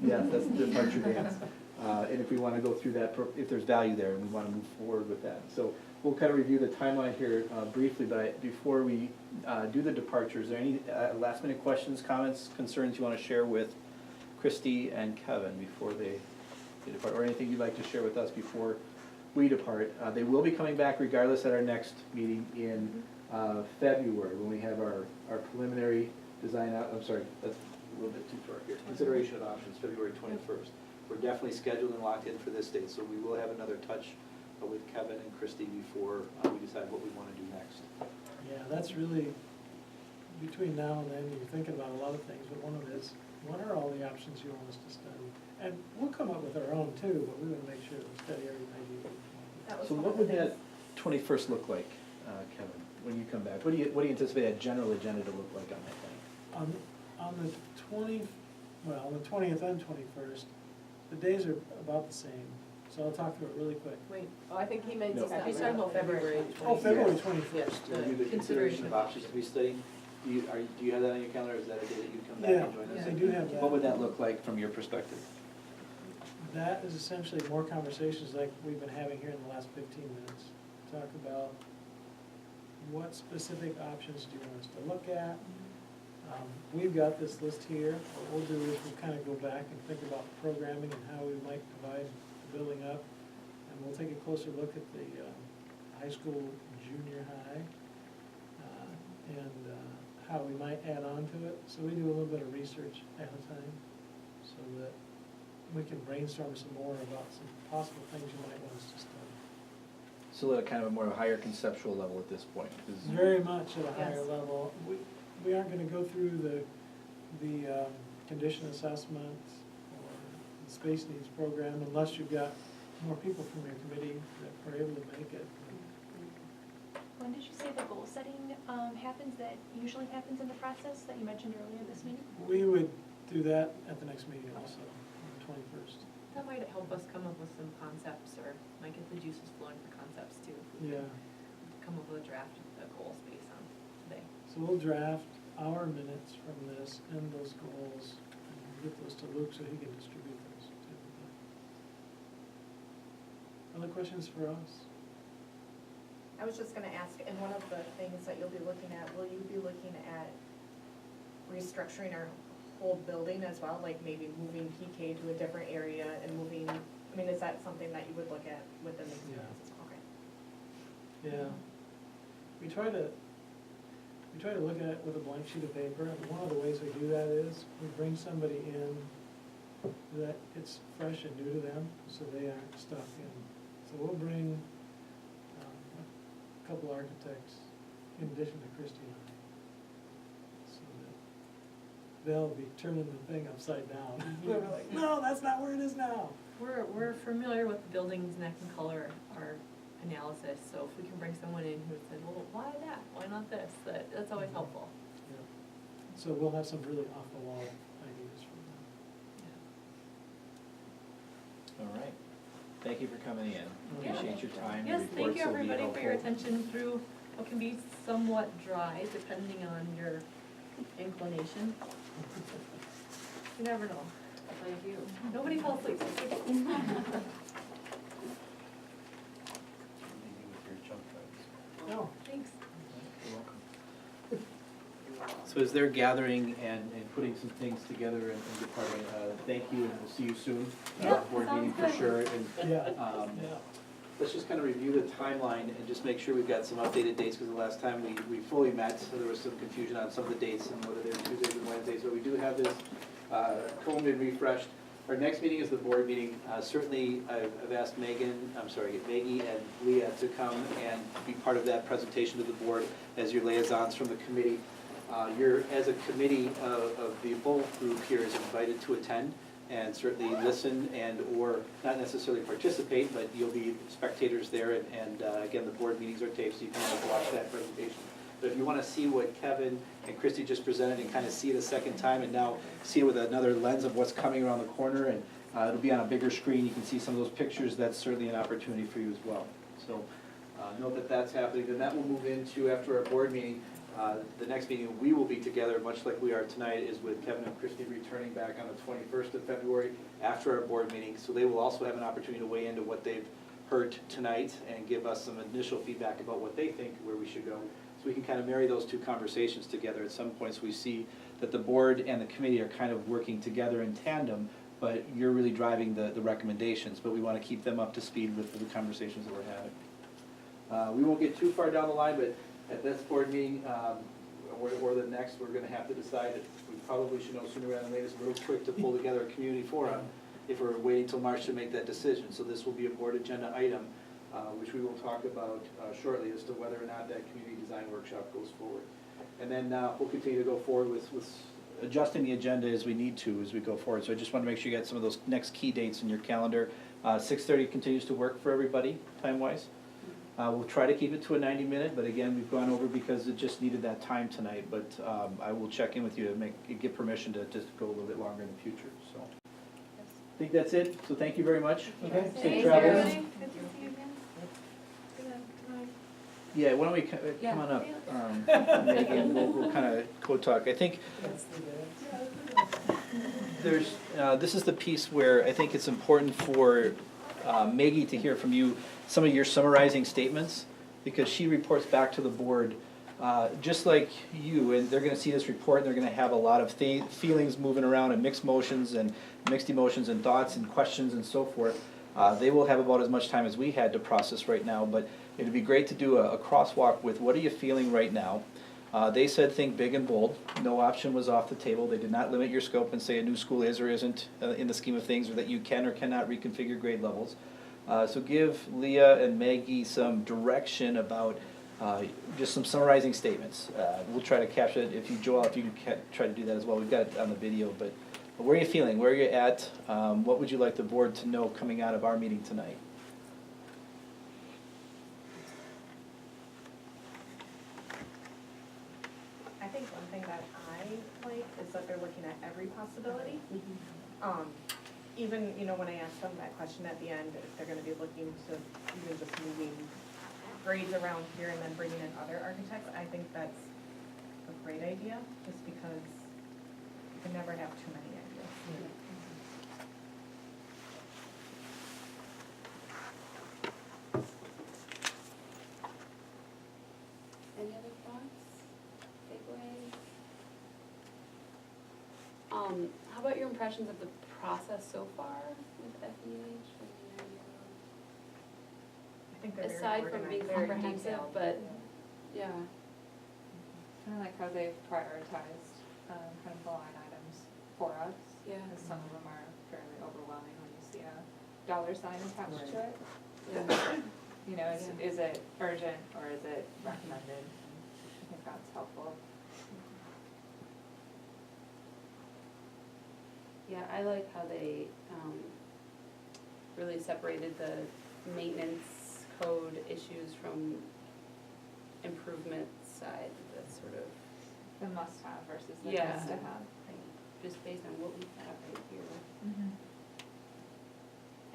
Yeah, that's the departure dance. And if we want to go through that, if there's value there and we want to move forward with that. So we'll kind of review the timeline here briefly, but before we do the departures, are there any last minute questions, comments, concerns you want to share with Christy and Kevin before they depart, or anything you'd like to share with us before we depart? They will be coming back regardless at our next meeting in February, when we have our preliminary design out, I'm sorry, that's a little bit too far here. Consideration of options, February 21st. we're definitely scheduled and locked in for this date, so we will have another touch with Kevin and Christie before we decide what we want to do next. Yeah, that's really, between now and then, you're thinking about a lot of things, but one of it is, what are all the options you want us to study? And we'll come up with our own too, but we want to make sure that we study every idea. That was So one what of the would that things. 21st look like, Kevin, when you come back? What do you anticipate a general agenda to look like on that thing? On the 20th and 21st, the days are about the same, so I'll talk through it really quick. Wait, oh, I think he meant. No. He's talking about February. Oh, February Yes. 21st. Yes, To review the consideration of options to be studied? Do you have that on your calendar, or is that a day that you'd come back Yeah, and join us? I do have that. What would that look like from your perspective? That is essentially more conversations like we've been having here in the last 15 minutes. Talk about what specific options do you want us to look at? We've got this list here. What we'll do is we'll kind of go back and think about programming and how we might divide the building up. And we'll take a closer look at the high school, junior high, and how we might add on to it. So we do a little bit of research ahead of time so that we can brainstorm some more about some possible things you might want us to study. So at a kind of a more higher conceptual level at this point? Very much at a higher Yes. level. We aren't gonna go through the condition assessment or the space needs program unless you've got more people from your committee that are able to make it. When did you say the goal setting happens, that usually happens in the process that you mentioned earlier this meeting? We would do that at the next meeting also, on the 21st. That might help us come up with some concepts, or might get the juices flowing for concepts too. If we Yeah, could come up with a draft of goals based on today. so we'll draft our minutes from this and those goals, and get those to Luke so he can distribute those to everybody. Other questions for us? I was just gonna ask, and one of the things that you'll be looking at, will you be looking at restructuring our whole building as well? Like maybe moving PK to a different area and moving, I mean, is that something that you would look at within the Yeah. Okay. Yeah. We try to look at it with a blank sheet of paper, and one of the ways we do that is we bring somebody in that it's fresh and new to them, so they aren't stuck in. So we'll bring a couple architects in addition to Christie and I, so that they'll be turning the thing upside down. We're like, no, that's not where it is now. We're familiar with the building's neck and color, our analysis, so if we can bring someone in who said, well, why that, why not this, that's always helpful. Yeah. So we'll have some really off-the-wall ideas from them. All right. Thank you for coming in. Yeah. Appreciate your time. Yes, Your thank you reports will be everybody for your helpful. attention through what can be somewhat dry, depending on your inclination. You never know. Thank you. Nobody falls asleep. No. Thanks. You're welcome. So as they're gathering and putting some things together and departing, thank you, and we'll see you soon. Yeah, Board meeting sounds for good. sure. And Yeah, Um, yeah. let's just kind of review the timeline and just make sure we've got some updated dates, because the last time we fully met, so there was some confusion on some of the dates and whether they were Tuesdays and Wednesdays, but we do have this combed and refreshed. Our next meeting is the board meeting. Certainly, I've asked Maggie and Leah to come and be part of that presentation to the board as your liaisons from the committee. You're, as a committee of the full group here, is invited to attend and certainly listen and/or not necessarily participate, but you'll be spectators there. And again, the board meetings are taped, so you can watch that presentation. But if you want to see what Kevin and Christie just presented and kind of see it a second time and now see it with another lens of what's coming around the corner, and it'll be on a bigger screen, you can see some of those pictures, that's certainly an opportunity for you as well. So note that that's happening. Then that will move into, after our board meeting, the next meeting we will be together, much like we are tonight, is with Kevin and Christie returning back on the 21st of February after our board meeting. So they will also have an opportunity to weigh into what they've heard tonight and give us some initial feedback about what they think where we should go. So we can kind of marry those two conversations together. At some points we see that the board and the committee are kind of working together in tandem, but you're really driving the recommendations, but we want to keep them up to speed with the conversations that we're having. We won't get too far down the line, but at this board meeting, or the next, we're gonna have to decide if we probably should know sooner rather than later, so real quick to pull together a community forum. if we're waiting till March to make that decision. So this will be a board agenda item, which we will talk about shortly as to whether or not that community design workshop goes forward. And then we'll continue to go forward with adjusting the agenda as we need to as we go forward. So I just want to make sure you got some of those next key dates in your calendar. 6:30 continues to work for everybody, time-wise. We'll try to keep it to a 90-minute, but again, we've gone over because it just needed that time tonight. But I will check in with you to get permission to just go a little bit longer in the future, so. I think that's it, so thank you very much. Okay, safe Thanks, travels. everybody. Good to see you again. Yeah, why don't we come on up, Megan, we'll kind of co-talk. I think there's, this is the piece where I think it's important for Maggie to hear from you some of your summarizing statements, because she reports back to the board just like you, and they're gonna see this report, and they're gonna have a lot of feelings moving around and mixed emotions and thoughts and questions and so forth. They will have about as much time as we had to process right now, but it'd be great to do a crosswalk with what are you feeling right now. They said think big and bold. No option was off the table. They did not limit your scope and say a new school is or isn't in the scheme of things, or that you can or cannot reconfigure grade levels. So give Leah and Maggie some direction about just some summarizing statements. We'll try to capture it. If you, Joel, if you can try to do that as well. We've got it on the video, but where are you feeling? Where are you at? What would you like the board to know coming out of our meeting tonight? I think one thing that I like is that they're looking at every possibility. Even, when I asked them that question at the end, if they're gonna be looking to even just moving grades around here and then bringing in other architects, I think that's a great idea, just because you can never have too many ideas. Any other thoughts, takeaways? How about your impressions of the process so far with FEH? I think they're very Aside from being organized. comprehensive, but, yeah. Kind of like how they've prioritized, kind of the line items for us. Yeah. Because some of them are fairly overwhelming when you see a dollar sign attached to it. Yeah. Is it urgent or is it recommended? I think that's helpful. Yeah, I like how they really separated the maintenance code issues from improvement side, that sort of, The must-have versus the Yeah. nice-to-have. just based on what we have right here.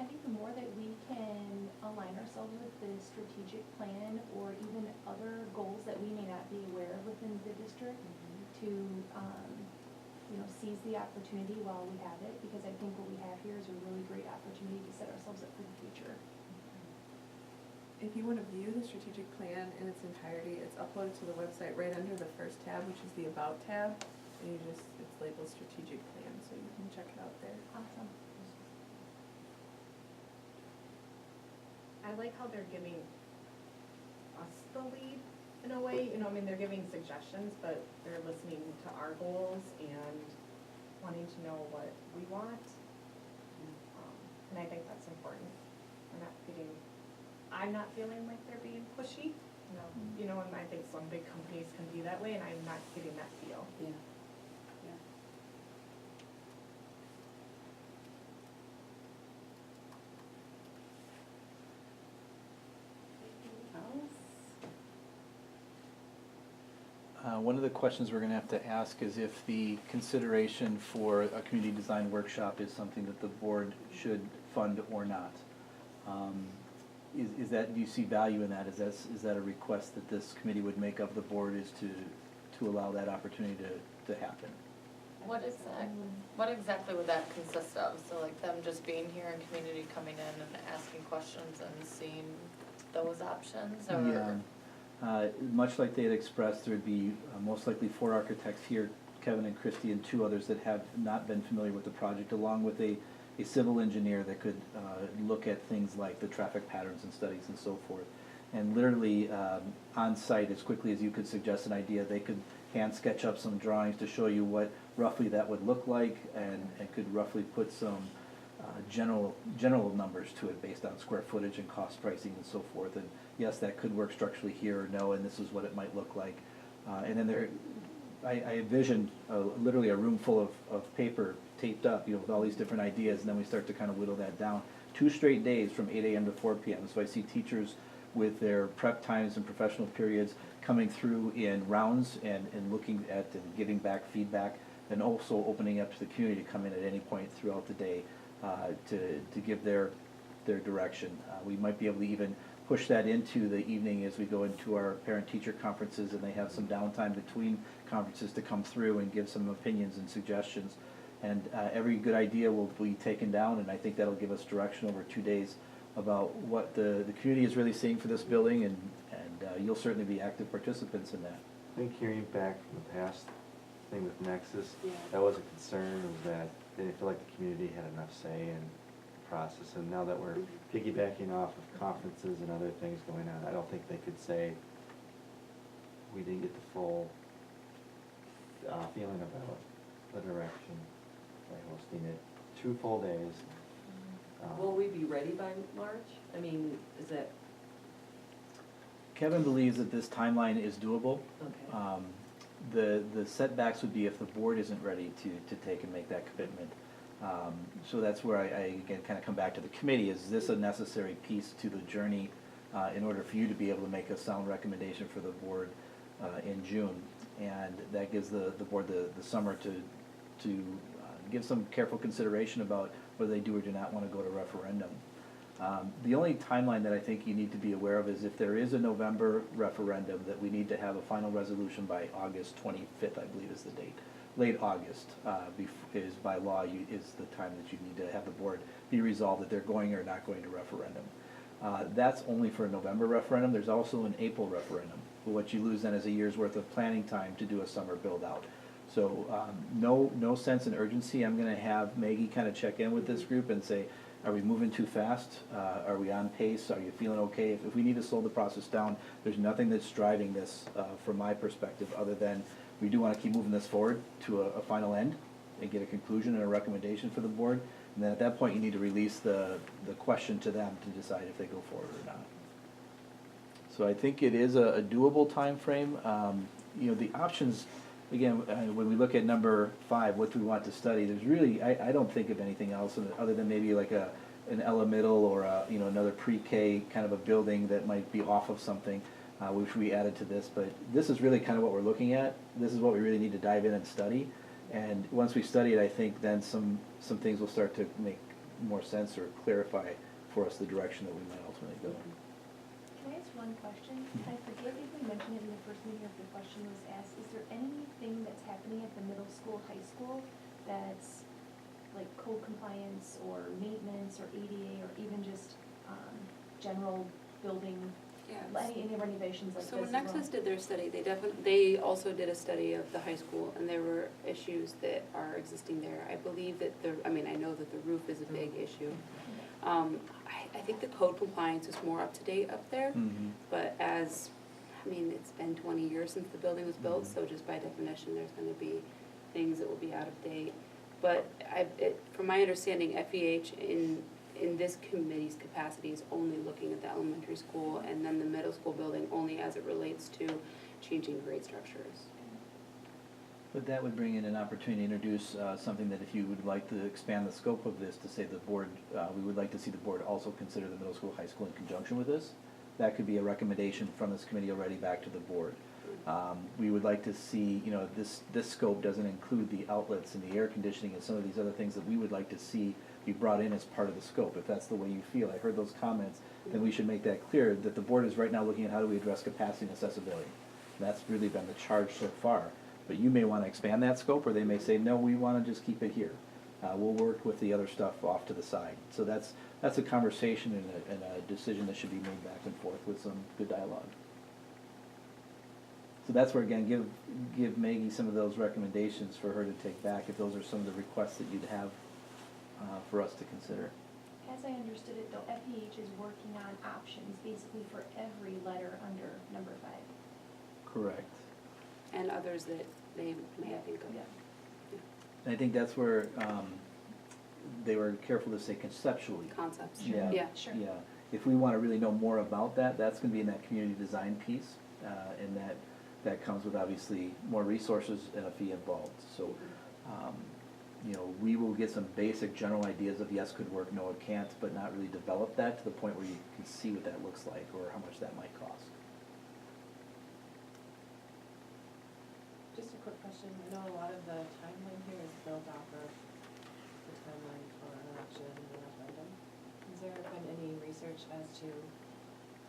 I think the more that we can align ourselves with the strategic plan or even other goals that we may not be aware of within the district to, seize the opportunity while we have it, because I think what we have here is a really great opportunity to set ourselves up for the future. If you want to view the strategic plan in its entirety, it's uploaded to the website right under the first tab, which is the About tab. And it's labeled strategic plan, so you can check it out there. Awesome. I like how they're giving us the lead in a way, they're giving suggestions, but they're listening to our goals and wanting to know what we want. And I think that's important. I'm not feeling like they're being pushy, and I think some big companies can be that way, and I'm not getting that feel. Yeah. One of the questions we're gonna have to ask is if the consideration for a community design workshop is something that the board should fund or not. Is that, do you see value in that? Is that a request that this committee would make of the board, is to allow that opportunity to happen? What exactly would that consist of? So like them just being here and community coming in and asking questions and seeing those options, or? Yeah. Much like they had expressed, there would be most likely 4 architects here, Kevin and Christy, and 2 others that have not been familiar with the project, along with a civil engineer that could look at things like the traffic patterns and studies and so forth. And literally, on site, as quickly as you could suggest an idea, they could hand sketch up some drawings to show you what roughly that would look like, and could roughly put some general numbers to it based on square footage and cost pricing and so forth. And yes, that could work structurally here, or no, and this is what it might look like. And then I envisioned literally a room full of paper taped up, with all these different ideas, and then we start to kind of whittle that down. 2 straight days from 8 a.m. to 4 p.m. So I see teachers with their prep times and professional periods coming through in rounds and looking at and giving back feedback, and also opening up to the community to come in at any point throughout the day to give their direction. We might be able to even push that into the evening as we go into our parent-teacher conferences, and they have some downtime between conferences to come through and give some opinions and suggestions. And every good idea will be taken down, and I think that'll give us direction over 2 days about what the community is really seeing for this building, and you'll certainly be active participants in that. I think hearing back from the past thing with Nexus, Yeah. that was a concern, was that they didn't feel like the community had enough say in the process. And now that we're piggybacking off of conferences and other things going on, I don't think they could say we didn't get the full feeling about the direction by hosting it 2 full days. Will we be ready by March? I mean, is that, Kevin believes that this timeline is doable. okay. The setbacks would be if the board isn't ready to take and make that commitment. So that's where I again kind of come back to the committee. Is this a necessary piece to the journey in order for you to be able to make a sound recommendation for the board in June? And that gives the board the summer to give some careful consideration about whether they do or do not want to go to referendum. The only timeline that I think you need to be aware of is if there is a November referendum, that we need to have a final resolution by August 25th, I believe is the date. Late August is by law is the time that you need to have the board be resolved that they're going or not going to referendum. That's only for a November referendum. There's also an April referendum. But what you lose then is a year's worth of planning time to do a summer build out. So no sense in urgency. I'm going to have Maggie kind of check in with this group and say, are we moving too fast? Are we on pace? Are you feeling okay? If we need to slow the process down, there's nothing that's driving this from my perspective other than we do want to keep moving this forward to a final end and get a conclusion and a recommendation for the board. And then at that point, you need to release the question to them to decide if they go forward or not. So I think it is a doable timeframe. The options, again, when we look at number 5, what do we want to study, there's really, I don't think of anything else other than maybe like an Ella Middle or another pre-K kind of a building that might be off of something, which we added to this. But this is really kind of what we're looking at. This is what we really need to dive in and study. And once we study it, I think then some things will start to make more sense or clarify for us the direction that we might ultimately go in. Can I ask one question? I forget if we mentioned it in the first meeting or if the question was asked. Is there anything that's happening at the middle school, high school that's like code compliance or maintenance or ADA or even just general building, any renovations like this? So when Nexus did their study, they also did a study of the high school, and there were issues that are existing there. I believe that I know that the roof is a big issue. I think the code compliance is more up to date up there, but it's been 20 years since the building was built, so just by definition, there's gonna be things that will be out of date. But from my understanding, FEH in this committee's capacity is only looking at the elementary school and then the middle school building only as it relates to changing grade structures. But that would bring in an opportunity to introduce something that if you would like to expand the scope of this to say the board, we would like to see the board also consider the middle school, high school in conjunction with this. That could be a recommendation from this committee already back to the board. We would like to see, this scope doesn't include the outlets and the air conditioning and some of these other things that we would like to see be brought in as part of the scope. If that's the way you feel, I heard those comments, then we should make that clear that the board is right now looking at how do we address capacity and accessibility. That's really been the charge so far. But you may want to expand that scope, or they may say, no, we want to just keep it here. We'll work with the other stuff off to the side. So that's a conversation and a decision that should be made back and forth with some good dialogue. So that's where, again, give Maggie some of those recommendations for her to take back, if those are some of the requests that you'd have for us to consider. As I understood it, though, FEH is working on options basically for every letter under number 5. Correct. And others that they may think of. Yeah. And I think that's where they were careful to say conceptually. Concepts, Yeah, yeah. Sure. yeah. If we wanna really know more about that, that's gonna be in that community design piece, and that comes with obviously more resources and a fee involved, so, you know, we will get some basic general ideas of yes, could work, no, it can't, but not really develop that to the point where you can see what that looks like or how much that might cost. Just a quick question, I know a lot of the timeline here is built off of the timeline for an election and a referendum. Has there been any research as to,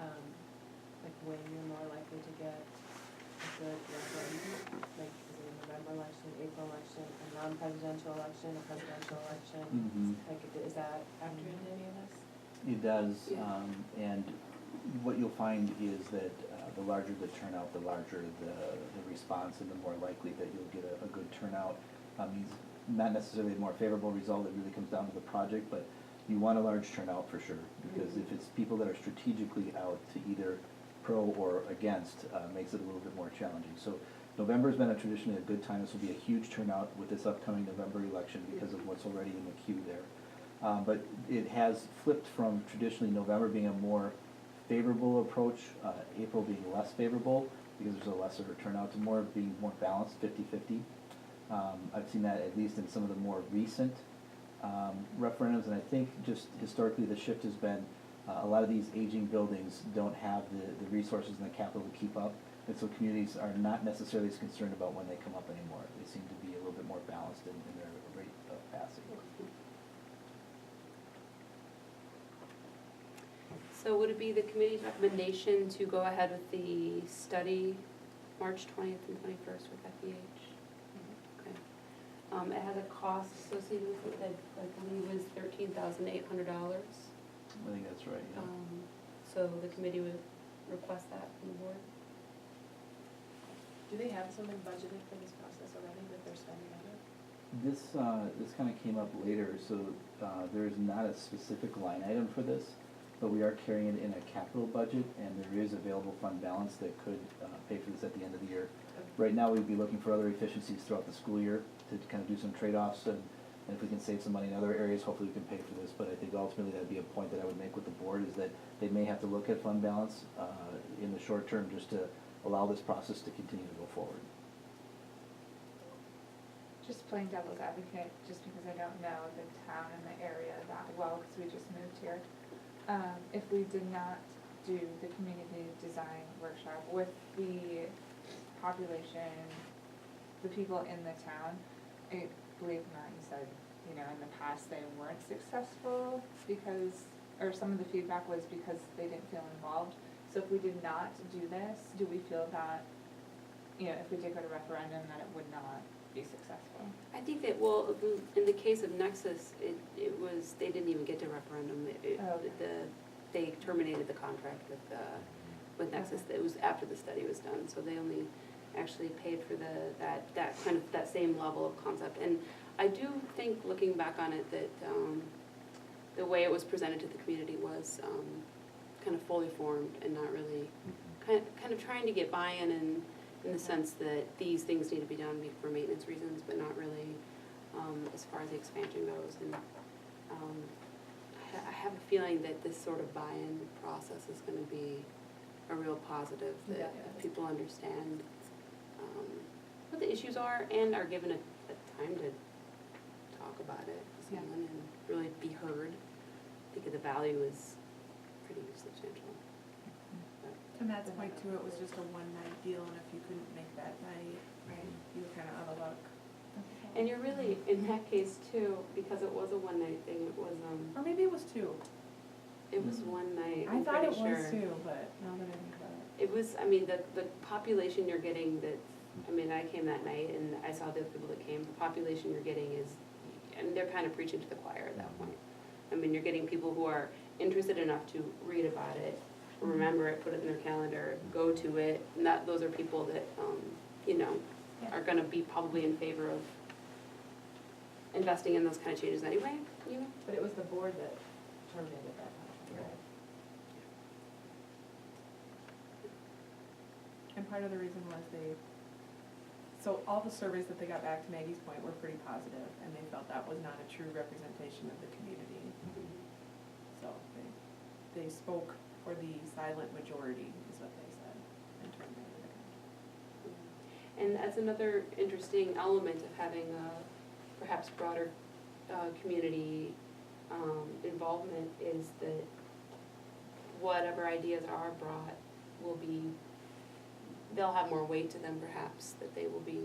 like when you're more likely to get a good referendum? Like, is it a November election, April election, a non-presidential election, a presidential election? Like, is that factored into any of this? It does, Yeah. and what you'll find is that the larger the turnout, the larger the response, and the more likely that you'll get a good turnout. Means not necessarily a more favorable result, it really comes down to the project, but you want a large turnout for sure, because if it's people that are strategically out to either pro or against, makes it a little bit more challenging. So November's been traditionally a good time, this will be a huge turnout with this upcoming November election because of what's already in the queue there. But it has flipped from traditionally November being a more favorable approach, April being less favorable, because there's a lesser turnout, to more being more balanced, 50-50. I've seen that at least in some of the more recent referendums, and I think just historically the shift has been a lot of these aging buildings don't have the resources and the capital to keep up, and so communities are not necessarily as concerned about when they come up anymore. They seem to be a little bit more balanced in their rate of passing. So would it be the committee's recommendation to go ahead with the study March 20th and 21st with FEH? Okay. It has a cost associated with it that I believe was $13,800. I think that's right, yeah. So the committee would request that from the board? Do they have something budgeted for this process already that they're spending on it? This kind of came up later, so there's not a specific line item for this, but we are carrying it in a capital budget, and there is available fund balance that could pay for this at the end of the year. Right now, we'd be looking for other efficiencies throughout the school year to kind of do some trade-offs, and if we can save some money in other areas, hopefully we can pay for this. But I think ultimately that'd be a point that I would make with the board, is that they may have to look at fund balance in the short term just to allow this process to continue to go forward. Just playing devil's advocate, just because I don't know the town and the area that well, because we just moved here. If we did not do the community design workshop with the population, the people in the town, believe it or not, you said, you know, in the past they weren't successful because, or some of the feedback was because they didn't feel involved. So if we did not do this, do we feel that, you know, if we did go to referendum, that it would not be successful? I think that, well, in the case of Nexus, it was, they didn't even get to referendum. They terminated the contract with Nexus. Okay. It was after the study was done, so they only actually paid for that same level of concept. And I do think, looking back on it, that the way it was presented to the community was kind of fully formed and not really, kind of trying to get buy-in in the sense that these things need to be done for maintenance reasons, but not really as far as the expansion goes. And I have a feeling that this sort of buy-in process is going to be a real positive, that if people understand what the issues are and are given a time to talk about it with someone and really be heard. I think the value is pretty substantial. And that's point too, it was just a one-night deal, and if you couldn't make that night, right, you were kind of out of luck. And you're really, in that case too, because it was a one-night thing, it was, Or maybe it was two. it was one night, I I'm thought pretty it was sure. two, but now that I think about it. It was, I mean, the population you're getting that, I mean, I came that night and I saw the other people that came, the population you're getting is, and they're kind of preaching to the choir at that point. I mean, you're getting people who are interested enough to read about it, remember it, put it in their calendar, go to it, and those are people that, you know, are gonna be probably in favor of investing in those kind of changes anyway, you know? But it was the board that terminated that contract. And part of the reason was they so all the surveys that they got back, to Maggie's point, were pretty positive, and they felt that was not a true representation of the community. So they spoke for the silent majority, is what they said, in terms of the country. And that's another interesting element of having a perhaps broader community involvement, is that whatever ideas are brought will be, they'll have more weight to them perhaps, that they will be,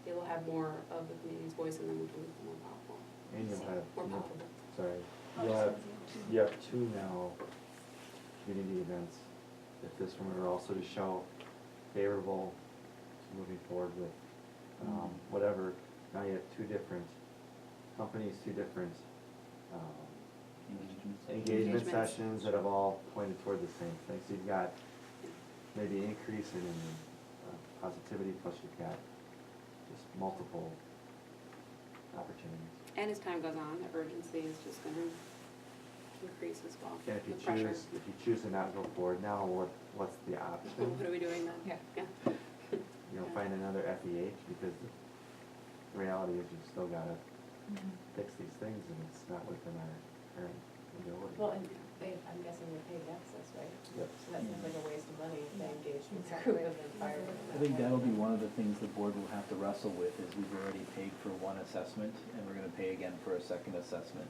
they will have more of the community's voice in them, which will make them more powerful. And you'll have, More powerful. sorry, you have two now community events. If this one were also to show favorable to moving forward with, whatever, now you have two different companies, two different, engagement Engagements. sessions that have all pointed toward the same thing. So you've got maybe increase in positivity, plus you've got just multiple opportunities. And as time goes on, the urgency is just gonna increase as well, And if the you pressure. choose to not go forward now, what's the option? What are we doing then? Yeah. You know, find another FEH, because the reality is you've still gotta fix these things, and it's not within our current ability. Well, and I'm guessing they're paid access, right? Yep. So that seems like a waste of money if they engage with a Exactly. group of environment. I think that'll be one of the things the board will have to wrestle with, is we've already paid for one assessment, and we're gonna pay again for a second assessment.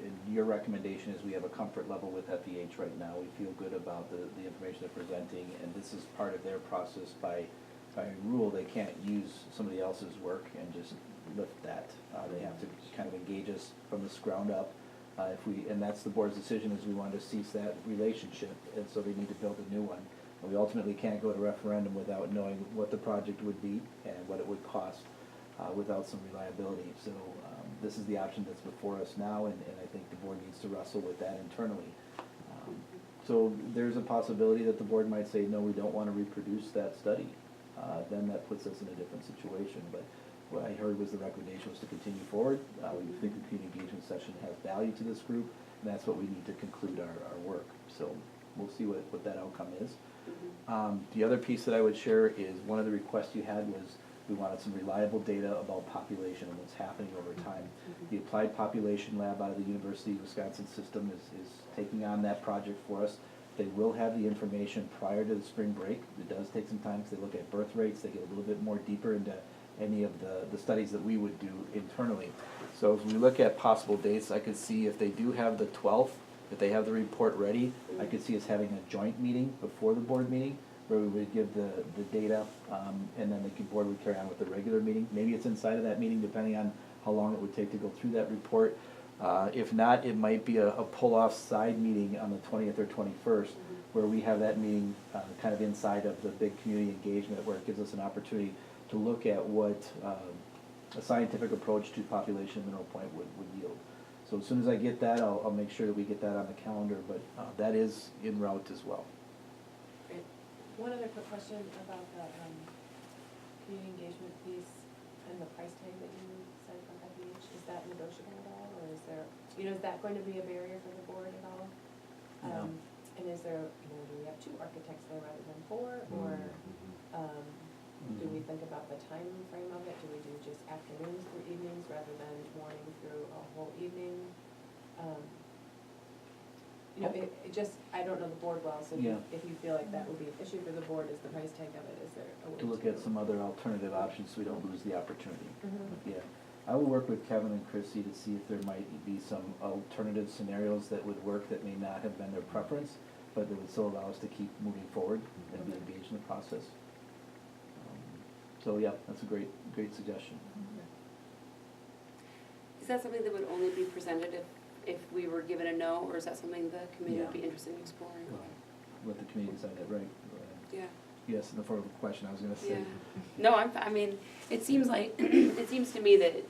And your recommendation is we have a comfort level with FEH right now. We feel good about the information they're presenting, and this is part of their process. By rule, they can't use somebody else's work and just lift that. They have to kind of engage us from this ground up. And that's the board's decision, is we want to cease that relationship, and so they need to build a new one. And we ultimately can't go to referendum without knowing what the project would be and what it would cost, without some reliability. So this is the option that's before us now, and I think the board needs to wrestle with that internally. So there's a possibility that the board might say, no, we don't want to reproduce that study. Then that puts us in a different situation. But what I heard was the recommendation was to continue forward. We think the community engagement session has value to this group, and that's what we need to conclude our work. So we'll see what that outcome is. The other piece that I would share is, one of the requests you had was, we wanted some reliable data about population and what's happening over time. The Applied Population Lab out of the University of Wisconsin system is taking on that project for us. They will have the information prior to the spring break. It does take some time, because they look at birth rates, they get a little bit more deeper into any of the studies that we would do internally. So if we look at possible dates, I could see if they do have the 12th, if they have the report ready, I could see us having a joint meeting before the board meeting, where we would give the data, and then the board would carry on with the regular meeting. Maybe it's inside of that meeting, depending on how long it would take to go through that report. If not, it might be a pull-off side meeting on the 20th or 21st, where we have that meeting kind of inside of the big community engagement, where it gives us an opportunity to look at what a scientific approach to population mineral point would yield. So as soon as I get that, I'll make sure that we get that on the calendar, but that is en route as well. Great. One other quick question about the, community engagement piece and the price tag that you said from FEH, is that negotiable at all, or is there, is that going to be a barrier for the board at all? No. And is there, do we have 2 architects there rather than 4, or, do we think about the time frame of it? Do we do just afternoons through evenings rather than morning through a whole evening? It just, I don't know the board well, so Yeah. if you feel like that would be an issue for the board, is the price tag of it, is there a way To look at some other alternative options, so we don't lose the opportunity. Mhm. Yeah, I will work with Kevin and Chrissy to see if there might be some alternative scenarios that would work that may not have been their preference, but that would still allow us to keep moving forward and be engaged in the process. So yeah, that's a great suggestion. Is that something that would only be presented if we were given a no, or is that something the committee would be Yeah. interested in exploring? Let the community decide that, right? Go ahead. Yeah. Yes, in the form of a question, I was gonna say. Yeah. No, I mean, it seems like, it seems to me that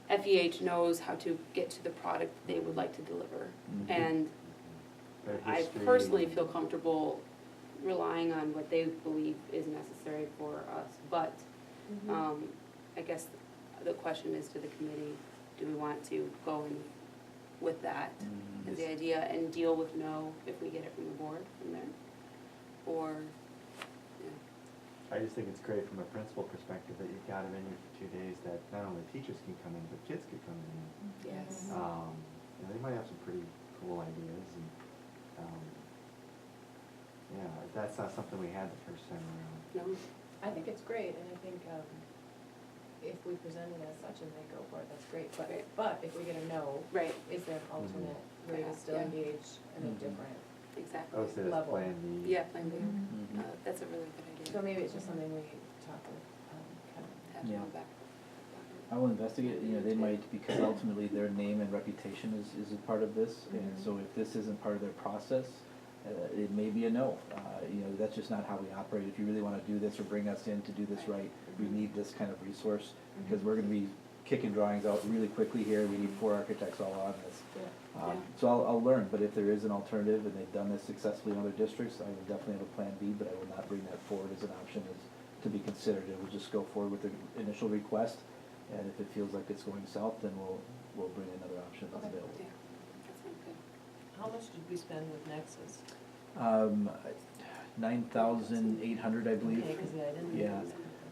FEH knows how to get to the product they would like to deliver. Mhm. And Their I history personally and- feel comfortable relying on what they believe is necessary for us. But, I guess the question is to the committee, do we want to go in with that as the idea and deal with no if we get it from the board from there? Or I just think it's great from a principal perspective that you've got them in here for 2 days, that not only teachers can come in, but kids can come in. Yes. And they might have some pretty cool ideas, and, yeah, that's not something we had the first time around. No, I think it's great, and I think, if we present it as such and they go for it, that's great, Right. but if we get a no, right, is there an alternate way to still Yeah. engage in a Mhm. different, exactly. I would say that's Level. Plan B. Yeah, plan B. Mhm. That's a really good idea. so maybe it's just something we talk with, Kevin. Have to Yeah. go back. I will investigate, you know, they might, because ultimately their name and reputation is a part of this, and Mhm. so if this isn't part of their process, it may be a no. You know, that's just not how we operate. If you really wanna do this or bring us in to do this right, we need this kind of resource, because we're gonna be kicking drawings out really quickly here, we need 4 architects all on this. Yeah. So I'll learn, but if there is an alternative and they've done this successfully in other districts, I will definitely have a plan B, but I will not bring that forward as an option to be considered. It will just go forward with the initial request, and if it feels like it's going south, then we'll bring another option that's Okay. available. Yeah, that sounds good. How much did we spend with Nexus? 9,800, I believe. Okay, 'cause I didn't. Yeah.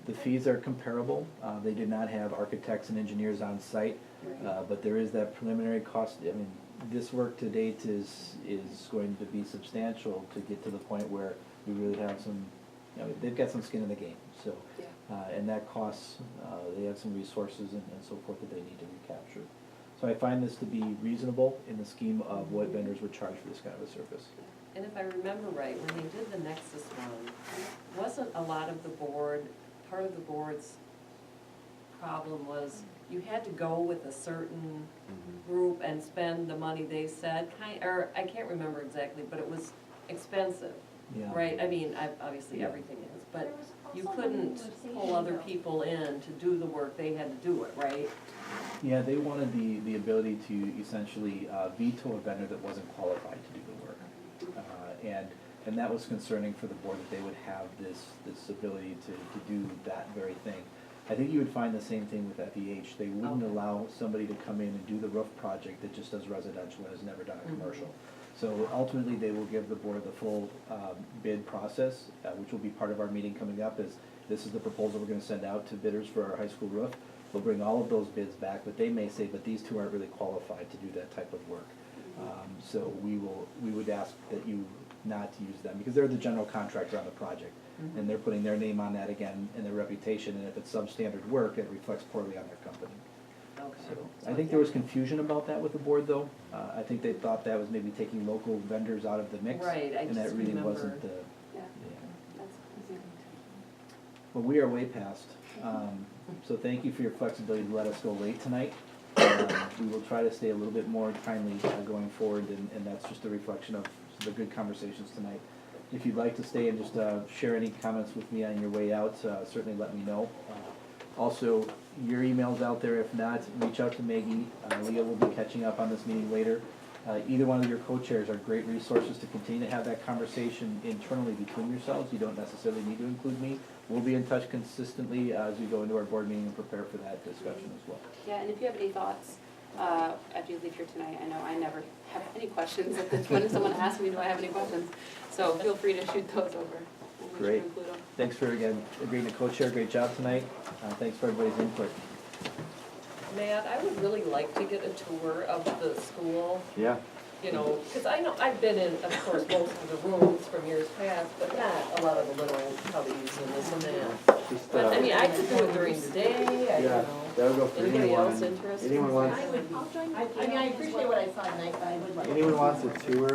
The fees are comparable. They did not have architects and engineers on site, but there is that preliminary cost. I mean, this work to date is going to be substantial to get to the point where we really have some, you know, they've got some skin in the game, so. Yeah. And that costs, they have some resources and so forth that they need to recapture. So I find this to be reasonable in the scheme of what vendors would charge for this kind of a service. And if I remember right, when they did the Nexus one, wasn't a lot of the board, part of the board's problem was you had to go with a certain group and spend the money they said, or I can't remember exactly, but it was expensive, Yeah. right? I mean, obviously Yeah. everything is, but There was you also couldn't conversation, pull other though. people in to do the work, they had to do it, right? Yeah, they wanted the ability to essentially veto a vendor that wasn't qualified to do the work. And that was concerning for the board, that they would have this ability to do that very thing. I think you would find the same thing with FEH. They wouldn't Okay. allow somebody to come in and do the roof project that just does residential and has never done a Mhm. commercial. So ultimately, they will give the board the full bid process, which will be part of our meeting coming up, is this is the proposal we're gonna send out to bidders for our high school roof. We'll bring all of those bids back, but they may say, but these two aren't really qualified to do that type of work. So we would ask that you not to use them, because they're the general contractor on the project. And they're putting their name on that again, and their reputation, and if it's substandard work, it reflects poorly on their company. Okay. So, I think there was confusion about that with the board, though. I think they thought that was maybe taking local vendors out of the mix. Right, I And that just really remember. wasn't the, Yeah, yeah. that's easy. But we are way past. So thank you for your flexibility to let us go late tonight. We will try to stay a little bit more timely going forward, and that's just a reflection of the good conversations tonight. If you'd like to stay and just share any comments with me on your way out, certainly let me know. Also, your email's out there. If not, reach out to Maggie. Leah will be catching up on this meeting later. Either one of your co-chairs are great resources to continue to have that conversation internally between yourselves. You don't necessarily need to include me. We'll be in touch consistently as we go into our board meeting and prepare for that discussion as well. Yeah, and if you have any thoughts, after you leave here tonight, I know I never have any questions at this point. If someone asks me, do I have any questions? So feel free to shoot those over. I'll make sure to Great. include them. Thanks for, again, agreeing to co-chair. Great job tonight. Thanks for everybody's input. Matt, I would really like to get a tour of the school, Yeah. you know, because I know, I've been in, of course, most of the rooms from years past, but not a lot of the little cubbies and this and that. Just, But, I mean, I could do it during the day, I, you Yeah, know. that would go for Anybody anyone. else interested? Anyone wants, I mean, I appreciate what I saw tonight, but I would like. anyone wants a tour